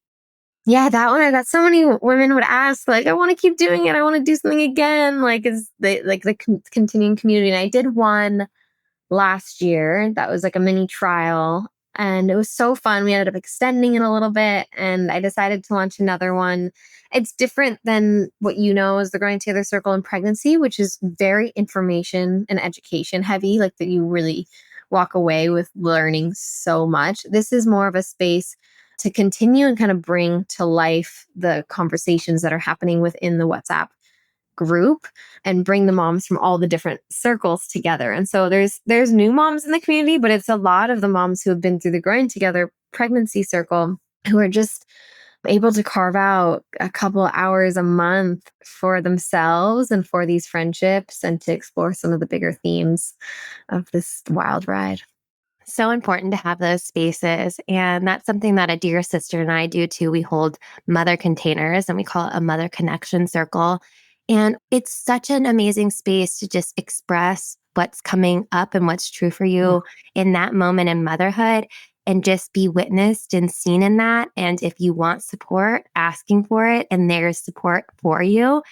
Yeah, that one I got so many women would ask, like, I want to keep doing it. I want to do something again. Like, is they like the continuing community? And I did one last year that was like a mini trial, and it was so fun. We ended up extending it a little bit, and I decided to launch another one. It's different than what as the Growing Together Circle in pregnancy, which is very information and education heavy, like that you really walk away with learning so much. This is more of a space to continue and kind of bring to life the conversations that are happening within the WhatsApp group and bring the moms from all the different circles together. And so there's new moms in the community, but it's a lot of the moms who have been through the Growing Together pregnancy circle who are just able to carve out a couple hours a month for themselves and for these friendships and to explore some of the bigger themes of this wild ride. So important to have those spaces. And that's something that a dear sister and I do too. We hold mother containers and we call it a mother connection circle. And it's such an amazing space to just express what's coming up and what's true for you in that moment in motherhood and just be witnessed and seen in that. And if you want support, asking for it, and there's support for you.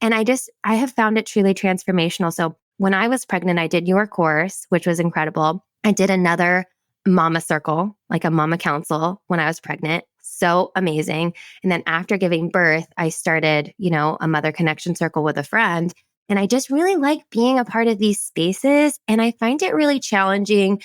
And I have found it truly transformational. So when I was pregnant, I did your course, which was incredible. I did another mama circle, like a mama council when I was pregnant. So amazing. And then after giving birth, I started, a mother connection circle with a friend. And I just really like being a part of these spaces. And I find it really challenging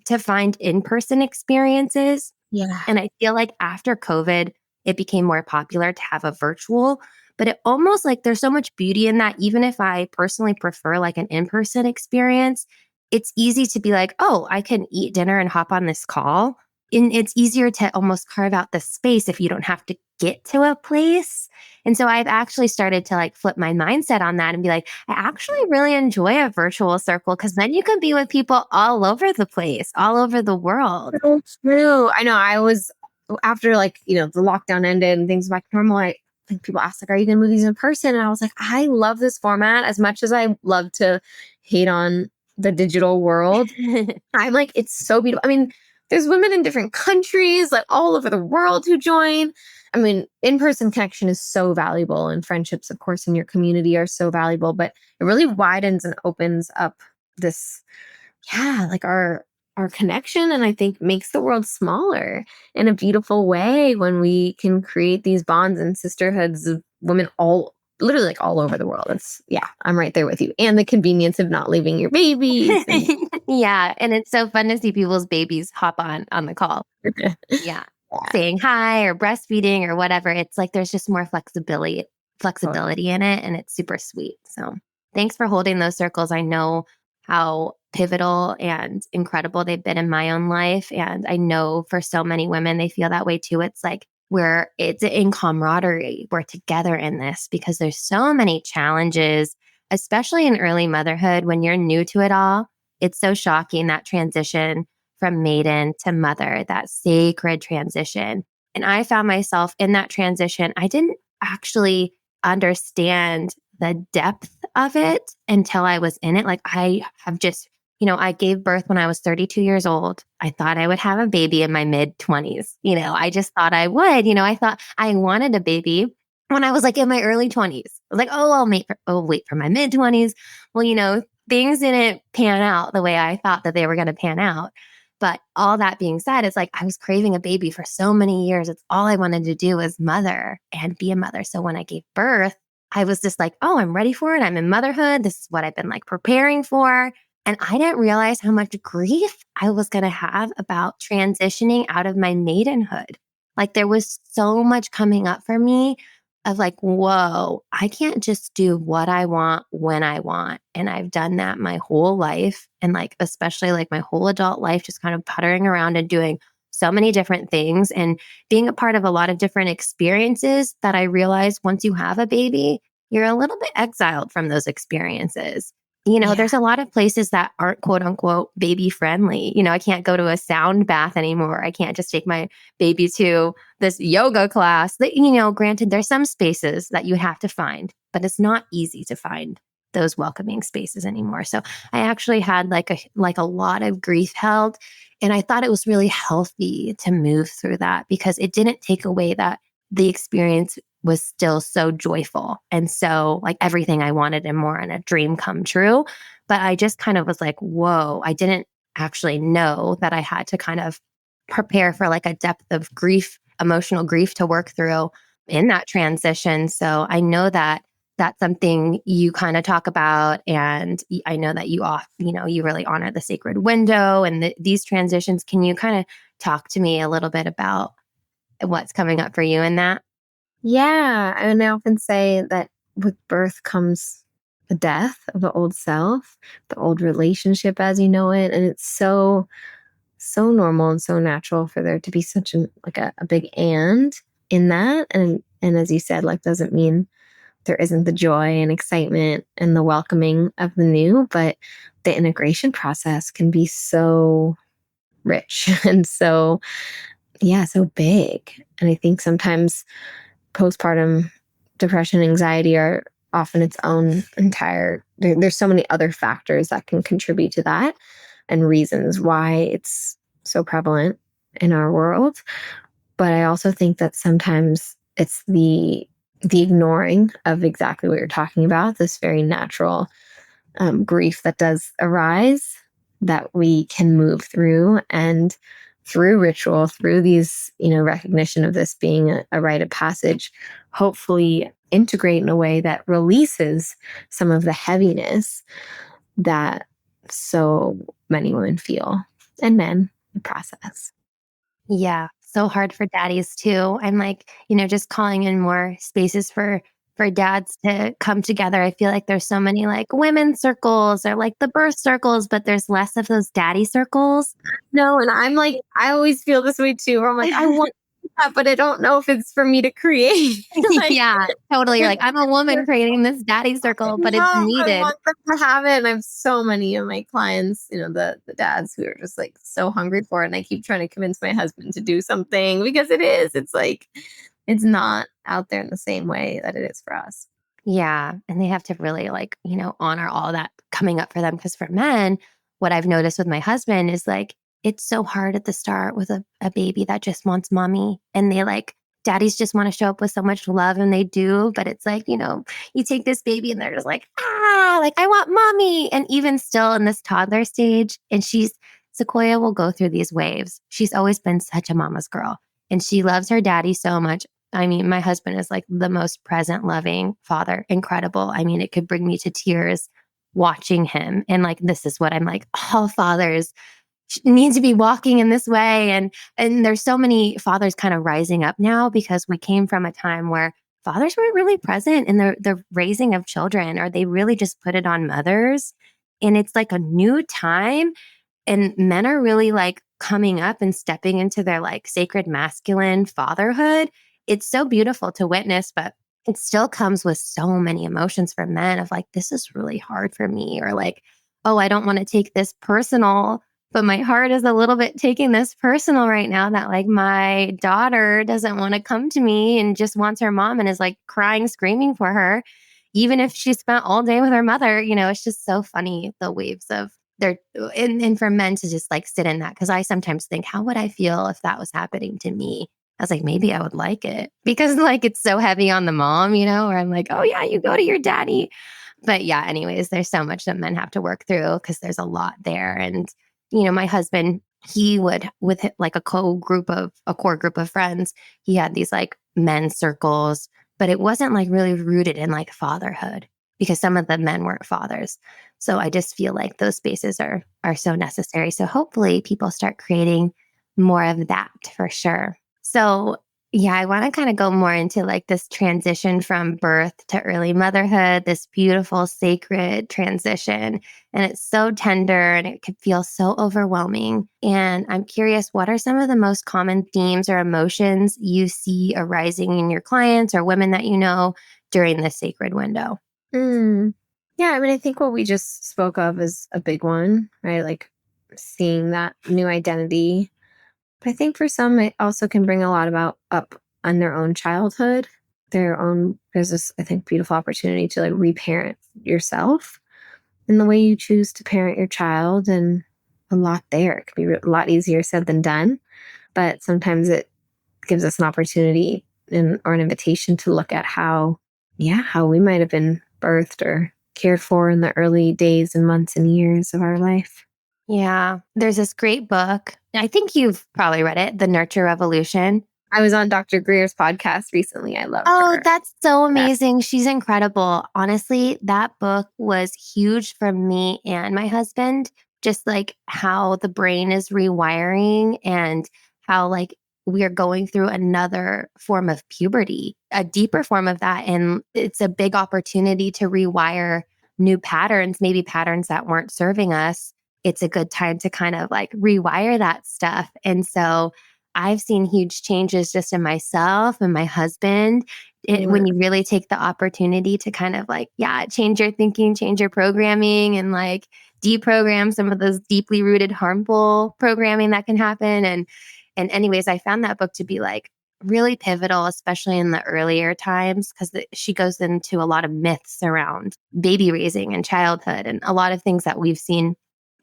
to find in-person experiences. Yeah. And I feel like after COVID, it became more popular to have a virtual, but it almost like there's so much beauty in that. Even if I personally prefer like an in-person experience, it's easy to be like, oh, I can eat dinner and hop on this call. And it's easier to almost carve out the space if you don't have to get to a place. And so I've actually started to like flip my mindset on that and be like, I actually really enjoy a virtual circle because then you can be with people all over the place, all over the world. So true. I know. I was after the lockdown ended and things back to normal. I think people asked like, "Are you going to move these in person?" And I was like, I love this format as much as I love to hate on the digital world. I'm like, it's so beautiful. I mean, there's women in different countries, like all over the world who join. I mean, in-person connection is so valuable, and friendships, of course, in your community are so valuable, but it really widens and opens up this, yeah, like our connection, and I think makes the world smaller in a beautiful way when we can create these bonds and sisterhoods of women all literally like all over the world. It's yeah, I'm right there with you. And the convenience of not leaving your babies and Yeah. And it's so fun to see people's babies hop on the call. Yeah. yeah, Saying hi or breastfeeding or whatever. It's like there's just more totally. flexibility in it, and it's super sweet. So thanks for holding those circles. I know how pivotal and incredible they've been in my own life. And I know for so many women, they feel that way too. It's like it's in camaraderie. We're together in this because there's so many challenges, especially in early motherhood when you're new to it all. It's so shocking, that transition from maiden to mother, that sacred transition. And I found myself in that transition. I didn't actually understand the depth of it until I was in it. Like I have just, I gave birth when I was 32 years old. I thought I would have a baby in my mid 20s. I just thought I would. I thought I wanted a baby when I was like in my early 20s. I was like, oh, I'll wait for my mid 20s. Well, things didn't pan out the way I thought that they were going to pan out. But all that being said, it's like I was craving a baby for so many years. It's all I wanted to do was mother and be a mother. So when I gave birth, I was just like, oh, I'm ready for it. I'm in motherhood. This is what I've been like preparing for. And I didn't realize how much grief I was going to have about transitioning out of my maidenhood. Like there was so much coming up for me of like, whoa, I can't just do what I want when I want. And I've done that my whole life. And like, especially like my whole adult life, just kind of puttering around and doing so many different things and being a part of a lot of different experiences that I realized once you have a baby, you're a little bit exiled from those experiences. Yeah. There's a lot of places that aren't quote unquote baby friendly. I can't go to a sound bath anymore. I can't just take my baby to this yoga class. Granted, there's some spaces that you have to find, but it's not easy to find those welcoming spaces anymore. So I actually had like a lot of grief held, and I thought it was really healthy to move through that because it didn't take away that the experience was still so joyful and so like everything I wanted and more, and a dream come true. But I just kind of was like, whoa, I didn't actually know that I had to kind of prepare for like a depth of grief, emotional grief to work through in that transition. So I know that that's something you kind of talk about. And I know that you really honor the sacred window and these transitions. Can you kind of talk to me a little bit about what's coming up for you in that? Yeah. And I often say that with birth comes the death of the old self, the old relationship as you know it. And it's so normal and so natural for there to be such a big and in that. And as you said, like doesn't mean there isn't the joy and excitement and the welcoming of the new, but the integration process can be so rich and so, yeah, so big. And I think sometimes postpartum depression, anxiety are often its own there's so many other factors that can contribute to that and reasons why it's so prevalent in our world. But I also think that sometimes it's the ignoring of exactly what you're talking about, this very natural grief that does arise that we can move through, and through ritual, through these, recognition of this being a rite of passage, hopefully integrate in a way that releases some of the heaviness that so many women feel and men process. Yeah, so hard for daddies too. I'm like, just calling in more spaces for dads to come together. I feel like there's so many like women's circles or like the birth circles, but there's less of those daddy circles. No, and I'm like, I always feel this way too, where I'm like, I want that, but I don't know if it's for me to create. Like, Yeah, totally. You're like, I'm a woman creating this daddy circle, but no, it's I needed. want them to have it. And I have so many of my clients, the dads who are just like so hungry for it. And I keep trying to convince my husband to do something because it is. It's like, it's not out there in the same way that it is for us. Yeah. And they have to really like, honor all that coming up for them. Because for men, what I've noticed with my husband is like, it's so hard at the start with a baby that just wants mommy. And they like, daddies just want to show up with so much love and they do. But it's like, you take this baby and they're just like, like, I want mommy. And even still in this toddler stage, and Sequoia will go through these waves. She's always been such a mama's girl and she loves her daddy so much. I mean, my husband is like the most present, loving father. Incredible. I mean, it could bring me to tears watching him. And like, this is what I'm like, all fathers need to be walking in this way. And there's so many fathers kind of rising up now because we came from a time where fathers weren't really present in the raising of children, or they really just put it on mothers. And it's like a new time. And men are really like coming up and stepping into their like sacred masculine fatherhood. It's so beautiful to witness, but it still comes with so many emotions for men of like, this is really hard for me, or like, oh, I don't want to take this personal, but my heart is a little bit taking this personal right now that like my daughter doesn't want to come to me and just wants her mom and is like crying, screaming for her, even if she spent all day with her mother. It's just so funny, the waves of their, and for men to just like sit in that. Cause I sometimes think, how would I feel if that was happening to me? I was like, maybe I would like it because like it's so heavy on the mom, where I'm like, oh yeah, you go to your daddy. But yeah, anyways, there's so much that men have to work through because there's a lot there. And, my husband, he would, with like a core group of friends, he had these like men's circles, but it wasn't like really rooted in like fatherhood because some of the men weren't fathers. So I just feel like those spaces are so necessary. So hopefully people start creating more of that for sure. So yeah, I want to kind of go more into like this transition from birth to early motherhood, this beautiful, sacred transition. And it's so tender and it can feel so overwhelming. And I'm curious, what are some of the most common themes or emotions you see arising in your clients or women that you know during this sacred window? Mm. Yeah, I mean, I think what we just spoke of is a big one, right? Like seeing that new identity. But I think for some, it also can bring a lot about up on their own childhood, there's this, I think, beautiful opportunity to like reparent yourself in the way you choose to parent your child. And a lot there. It can be a lot easier said than done. But sometimes it gives us an opportunity or an invitation to look at how we might have been birthed or cared for in the early days and months and years of our life. Yeah, there's this great book. I think you've probably read it, The Nurture Revolution. I was on Dr. Greer's podcast recently. I love Oh, her. that's so Yeah. amazing. She's incredible. Honestly, that book was huge for me and my husband, just like how the brain is rewiring and how like we are going through another form of puberty, a deeper form of that. And it's a big opportunity to rewire new patterns, maybe patterns that weren't serving us. It's a good time to kind of like rewire that stuff. And so I've seen huge changes just in myself and my husband when you really take the opportunity to kind of like, yeah, change your thinking, change your programming, and like deprogram some of those deeply rooted harmful programming that can happen. And anyways, I found that book to be like really pivotal, especially in the earlier times, because she goes into a lot of myths around baby raising and childhood and a lot of things that we've seen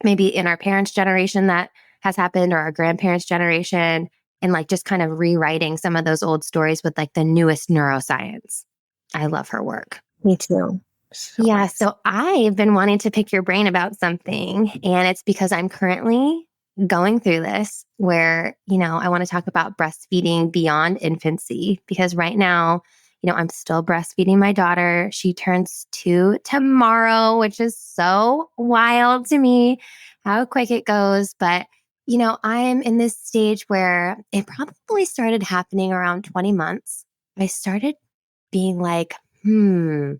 maybe in our parents' generation that has happened or our grandparents' generation, and like just kind of rewriting some of those old stories with like the newest neuroscience. I love her work. Me too. So Yeah. much. So I've been wanting to pick your brain about something, and it's because I'm currently going through this where, I want to talk about breastfeeding beyond infancy because right now, I'm still breastfeeding my daughter. She turns 2 tomorrow, which is so wild to me how quick it goes. But, I'm in this stage where it probably started happening around 20 months. I started being like, I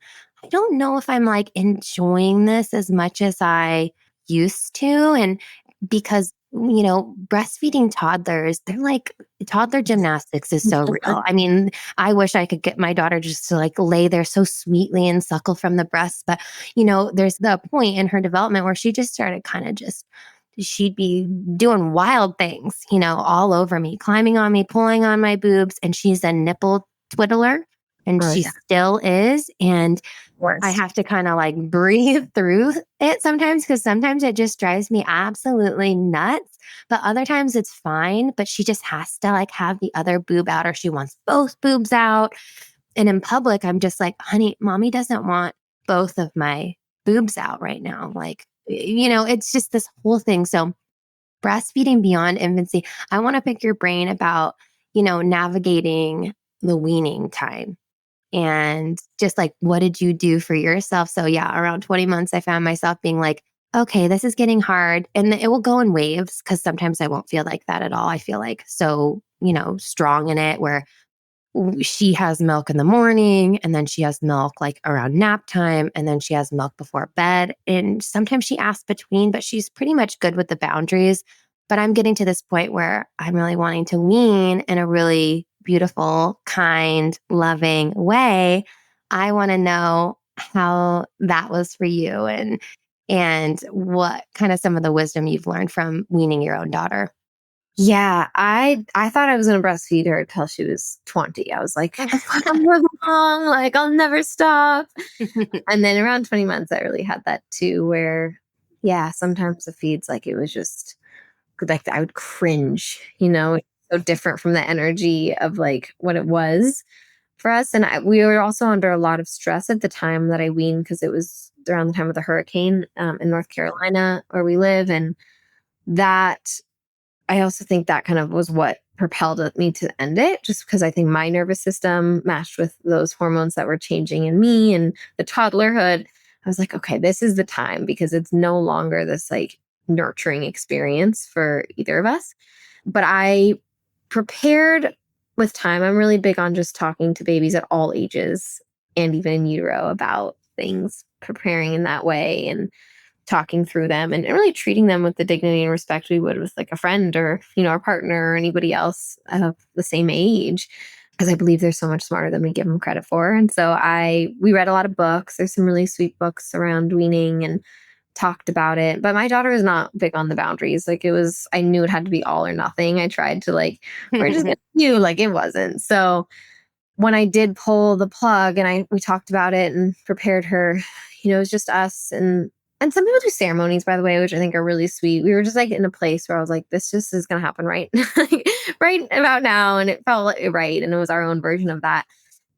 don't know if I'm like enjoying this as much as I used to. And because, breastfeeding toddlers, they're like, toddler gymnastics is so real. I mean, I wish I could get my daughter just to like lay there so sweetly and suckle from the breast. But, there's the point in her development where she just started kind of she'd be doing wild things, all over me, climbing on me, pulling on my boobs. And she's a nipple twiddler. And Oh, she yeah. still is. And I Worst. have to kind of like breathe through it sometimes because sometimes it just drives me absolutely nuts. But other times it's fine. But she just has to like have the other boob out or she wants both boobs out. And in public, I'm just like, honey, mommy doesn't want both of my boobs out right now. Like, it's just this whole thing. So, breastfeeding beyond infancy, I want to pick your brain about, navigating the weaning time and just like, what did you do for yourself? So, yeah, around 20 months, I found myself being like, okay, this is getting hard. And it will go in waves because sometimes I won't feel like that at all. I feel like so, strong in it where she has milk in the morning and then she has milk like around nap time and then she has milk before bed and sometimes she asks between but she's pretty much good with the boundaries, but I'm getting to this point where I'm really wanting to wean in a really beautiful, kind, loving way. I want to know how that was for you and what kind of some of the wisdom you've learned from weaning your own daughter. Yeah, I thought I was gonna breastfeed her until she was 20. I was like, if I live long, like I'll never stop. And then around 20 months, I really had that too, where yeah, sometimes the feeds like it was just like I would cringe, it's so different from the energy of like what it was for us. And we were also under a lot of stress at the time that I weaned because it was around the time of the hurricane in North Carolina where we live, and that I also think that kind of was what propelled me to end it, just because I think my nervous system matched with those hormones that were changing in me and the toddlerhood. I was like, okay, this is the time because it's no longer this like nurturing experience for either of us. But I prepared with time. I'm really big on just talking to babies at all ages and even in utero about things, preparing in that way and talking through them and really treating them with the dignity and respect we would with like a friend or our partner or anybody else of the same age, because I believe they're so much smarter than we give them credit for. And so we read a lot of books. There's some really sweet books around weaning and talked about it, but my daughter is not big on the boundaries. Like I knew it had to be all or nothing. I tried to like we're just gonna do like it wasn't. So when I did pull the plug and we talked about it and prepared her, it was just us and some people do ceremonies, by the way, which I think are really sweet. We were just like in a place where I was like, this just is gonna happen right right about now. And it felt right. And it was our own version of that.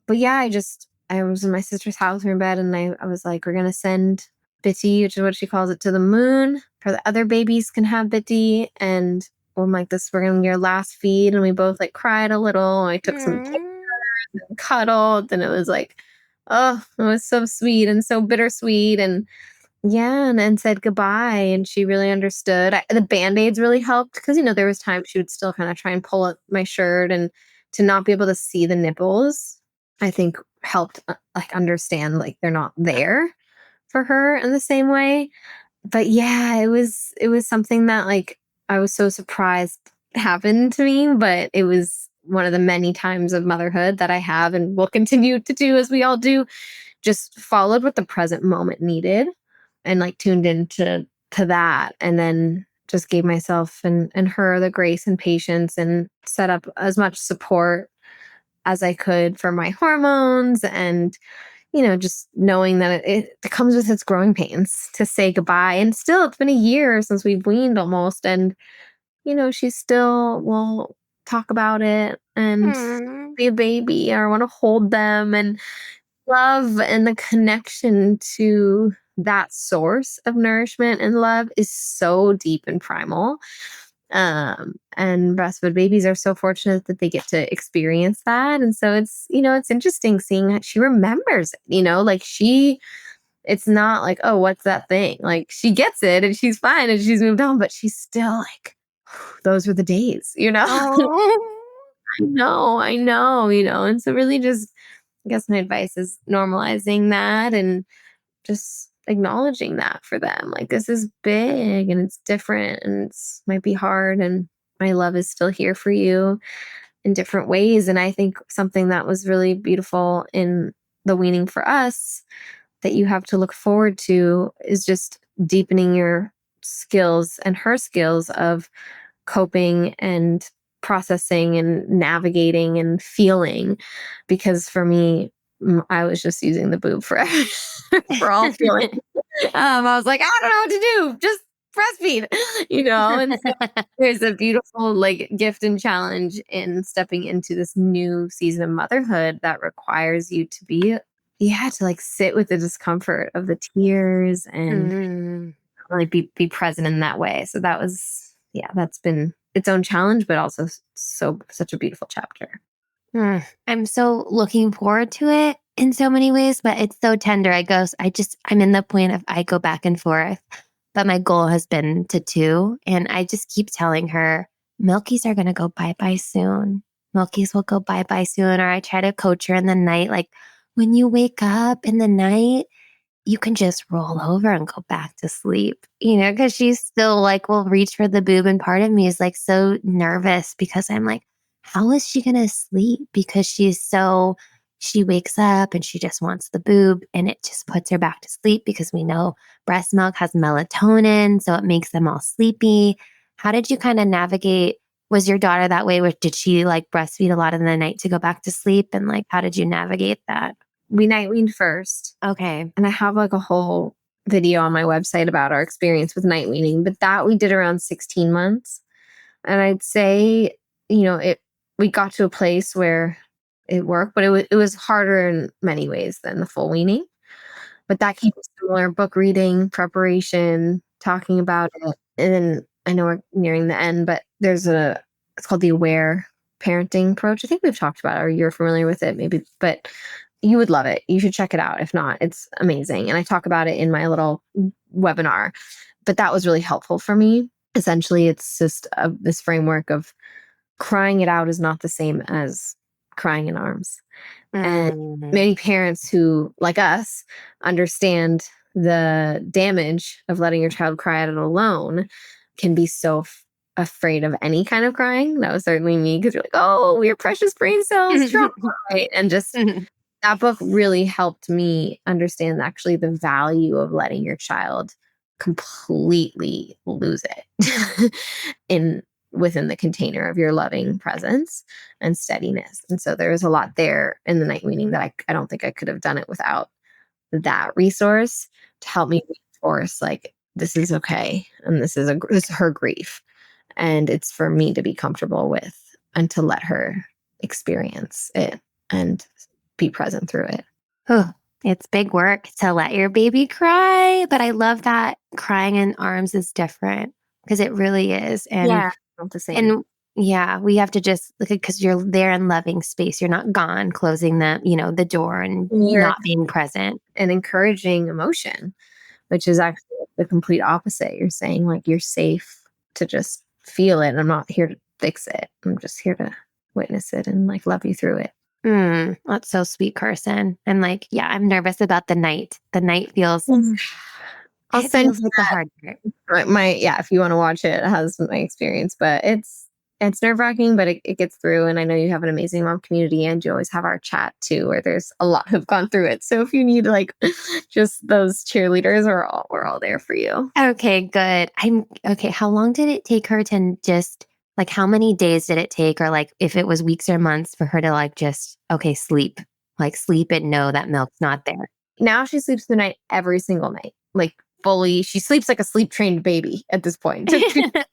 But yeah, I was in my sister's house, we were in bed, and I was like, we're gonna send Bitty, which is what she calls it, to the moon. For the other babies can have Bitty. And I'm like, we're gonna be your last feed. And we both like cried a little. I took some and cuddled, and it was like, oh, it was so sweet and so bittersweet. And yeah, and said goodbye, and she really understood. The Band-Aids really helped because, there was times she would still kind of try and pull at my shirt, and to not be able to see the nipples, I think helped like understand like they're not there for her in the same way. But yeah, it was something that like I was so surprised happened to me, but it was one of the many times of motherhood that I have and will continue to do as we all do, just followed what the present moment needed and like tuned into that, and then just gave myself and her the grace and patience and set up as much support as I could for my hormones, and just knowing that it comes with its growing pains to say goodbye. And still, it's been a year since we've weaned almost, and she still will talk about it and Hmm. be a baby or want to hold them, and love and the connection to that source of nourishment and love is so deep and primal. And breastfed babies are so fortunate that they get to experience that. And so it's interesting seeing how she remembers it, like it's not like, oh, what's that thing? Like she gets it and she's fine and she's moved on, but she's still like, those were the days. Oh. I know. And so really just, I guess my advice is normalizing that and just acknowledging that for them. Like this is big and it's different and it's might be hard, and my love is still here for you in different ways. And I think something that was really beautiful in the weaning for us that you have to look forward to is just deepening your skills and her skills of coping and processing and navigating and feeling. Because for me, I was just using the boob for for all feelings. I was like, I don't know what to do. Just breastfeed, And so there's a beautiful like gift and challenge in stepping into this new season of motherhood that requires you to be, to like sit with the discomfort of the tears and Mm. like be present in that way. So that was, that's been its own challenge, but also such a beautiful chapter. I'm so looking forward to it in so many ways, but it's so tender. I'm in the point of I go back and forth, but my goal has been to 2. And I just keep telling her, Milkies are going to go bye-bye soon. Milkies will go bye-bye soon. Or I try to coach her in the night, like when you wake up in the night, you can just roll over and go back to sleep, because she's still like, will reach for the boob. And part of me is like so nervous because I'm like, how is she going to sleep? Because she wakes up and she just wants the boob and it just puts her back to sleep because we know breast milk has melatonin. So it makes them all sleepy. How did you kind of navigate? Was your daughter that way? Did she like breastfeed a lot in the night to go back to sleep? And like, how did you navigate that? We night weaned first. Okay. And I have like a whole video on my website about our experience with night weaning, but that we did around 16 months. And I'd say, we got to a place where it worked, but it was harder in many ways than the full weaning. But that came with similar book reading, preparation, talking about it. And then I know we're nearing the end, but it's called the aware parenting approach. I think we've talked about it or you're familiar with it maybe, but you would love it. You should check it out. If not, it's amazing. And I talk about it in my little webinar, but that was really helpful for me. Essentially, it's just this framework of crying it out is not the same as crying in arms. And many parents who, like us, understand the damage of letting your child cry out alone can be so afraid of any kind of crying. That was certainly me because you're like, oh, your precious brain cells, trauma, right? And just that book really helped me understand actually the value of letting your child completely lose it within the container of your loving presence and steadiness. And so there was a lot there in the night weaning that I don't think I could have done it without that resource to help me reinforce like, this is okay. And this is her grief. And it's for me to be comfortable with and to let her experience it and be present through it. Oh, it's big work to let your baby cry, but I love that crying in arms is different because it really is. And not the same. And we have to just look at because you're there in loving space. You're not gone, closing the door and not being present and encouraging emotion, which is actually the complete opposite. You're saying like you're safe to just feel it. And I'm not here to fix it. I'm just here to witness it and like love you through it. That's so sweet, Carson. I'm like, I'm nervous about the night. The night feels. I'll send like the hard part. If you want to watch it, it has my experience, but it's nerve-wracking, but it gets through. And I know you have an amazing mom community and you always have our chat too, where there's a lot who've gone through it. So if you need like just those cheerleaders, we're all there for you. Okay, good. Okay. How long did it take her to just like, how many days did it take? Or like if it was weeks or months for her to like, just, sleep and know that milk's not there. Now she sleeps through the night every single night. Like fully, she sleeps like a sleep-trained baby at this point.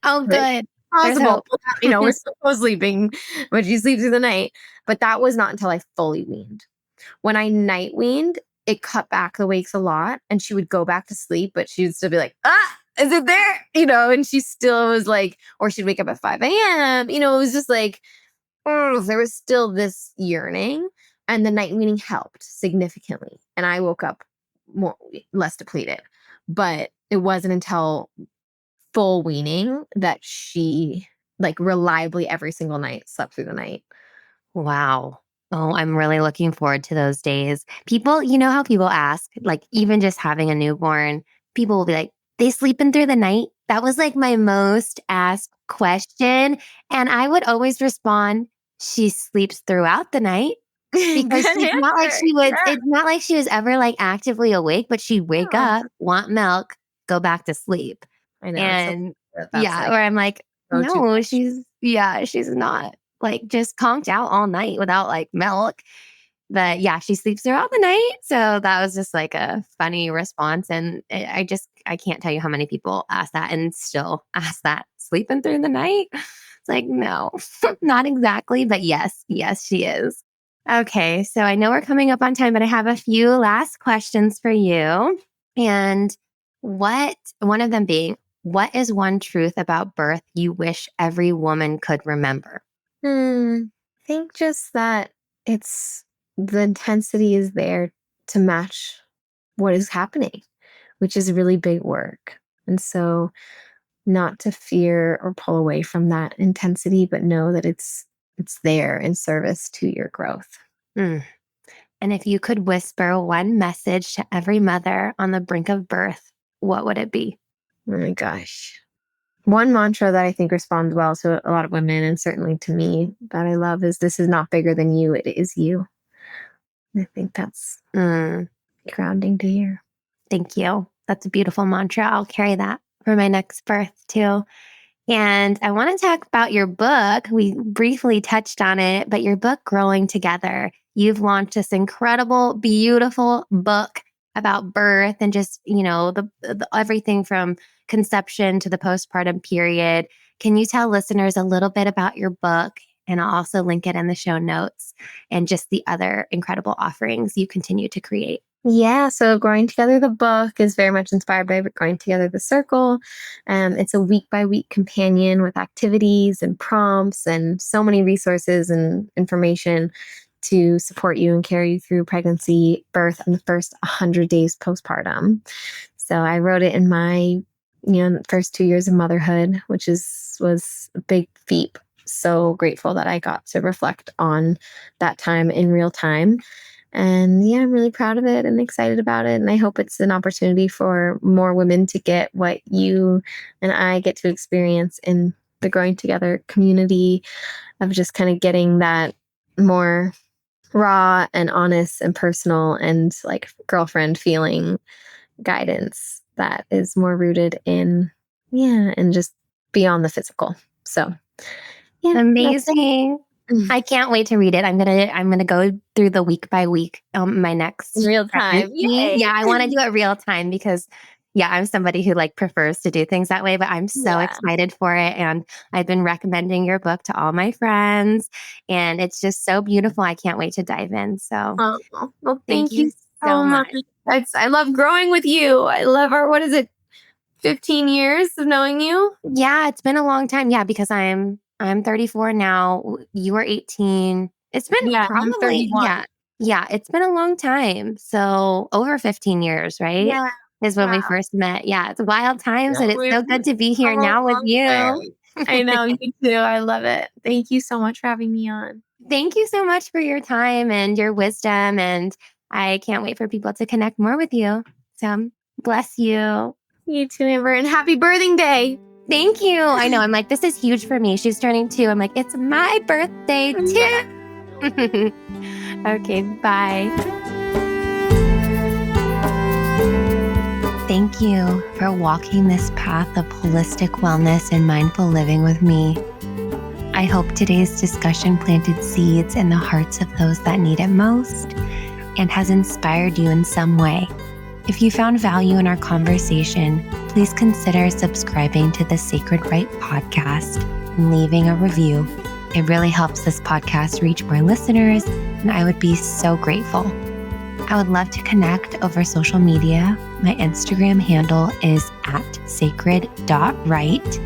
Oh, good. Possible. We're still sleeping, but she sleeps through the night. But that was not until I fully weaned. When I night weaned, it cut back the wakes a lot and she would go back to sleep, but she would still be like, is it there? And she still was like, or she'd wake up at 5 a.m. It was just like, there was still this yearning, and the night weaning helped significantly. And I woke up less depleted, but it wasn't until full weaning that she like reliably every single night slept through the night. Wow. Oh, I'm really looking forward to those days. People, how people ask, like even just having a newborn, people will be like, they sleeping through the night? That was like my most asked question. And I would always respond, she sleeps throughout the night. Because it's not like she was ever like actively awake, but she'd wake up, want milk, go back to sleep. I know. And where I'm like, no, she's not like just conked out all night without like milk. But yeah, she sleeps throughout the night. So that was just like a funny response. And I can't tell you how many people ask that and still ask that, sleeping through the night. It's like, no, not exactly. But yes, she is. Okay. So I know we're coming up on time, but I have a few last questions for you. And one of them being, what is one truth about birth you wish every woman could remember? I think just that the intensity is there to match what is happening, which is really big work. And so not to fear or pull away from that intensity, but know that it's there in service to your growth. Mm. And if you could whisper one message to every mother on the brink of birth, what would it be? Oh my gosh. One mantra that I think responds well to a lot of women, and certainly to me, that I love is, this is not bigger than you, it is you. I think that's grounding to hear. Thank you. That's a beautiful mantra. I'll carry that for my next birth too. And I want to talk about your book. We briefly touched on it, but your book, Growing Together, you've launched this incredible, beautiful book about birth and just, the everything from conception to the postpartum period. Can you tell listeners a little bit about your book? And I'll also link it in the show notes and just the other incredible offerings you continue to create. Yeah, so Growing Together, the book, is very much inspired by Growing Together, the Circle. It's a week-by-week companion with activities and prompts and so many resources and information to support you and carry you through pregnancy, birth, and the first 100 days postpartum. So I wrote it in my first 2 years of motherhood, which was a big feat. So grateful that I got to reflect on that time in real time. And yeah, I'm really proud of it and excited about it. And I hope it's an opportunity for more women to get what you and I get to experience in the Growing Together community, of just kind of getting that more raw and honest and personal and like girlfriend feeling guidance that is more rooted in, and just beyond the physical. So yeah. Amazing. I can't wait to read it. I'm gonna go through the week by week my next real time. Yeah, I want to do it real time because I'm somebody who prefers to do things that way, but I'm so excited for it. And I've been recommending your book to all my friends and it's just so beautiful. I can't wait to dive in. So well, thank you so much. I love growing with you. I love what is it, 15 years of knowing you? Yeah, it's been a long time. Yeah, because I'm 34 now. You were 18. It's been I'm 31. Yeah, it's been a long time. So over 15 years, right? Yeah. Is when we first met. Yeah, it's wild times and it's so good to be here now with you. I know, you too. I love it. Thank you so much for having me on. Thank you so much for your time and your wisdom. And I can't wait for people to connect more with you. So bless you. You too, Amber, and happy birthing day. Thank you. I know. I'm like, this is huge for me. She's turning 2. I'm like, it's my birthday too. Okay, bye. Thank you for walking this path of holistic wellness and mindful living with me. I hope today's discussion planted seeds in the hearts of those that need it most and has inspired you in some way. If you found value in our conversation, please consider subscribing to the Sacred Right podcast and leaving a review. It really helps this podcast reach more listeners, and I would be so grateful. I would love to connect over social media. My Instagram handle is @sacred.right.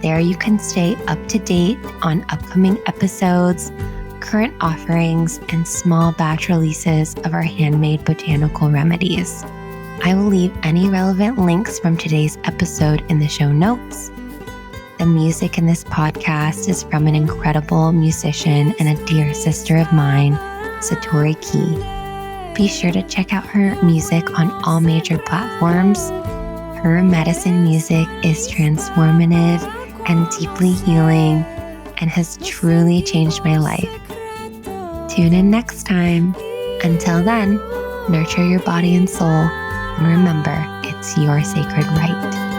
There you can stay up to date on upcoming episodes, current offerings, and small batch releases of our handmade botanical remedies. I will leave any relevant links from today's episode in the show notes. The music in this podcast is from an incredible musician and a dear sister of mine, Satori Key. Be sure to check out her music on all major platforms. Her medicine music is transformative and deeply healing and has truly changed my life. Tune in next time. Until then, nurture your body and soul, and remember, it's your sacred right.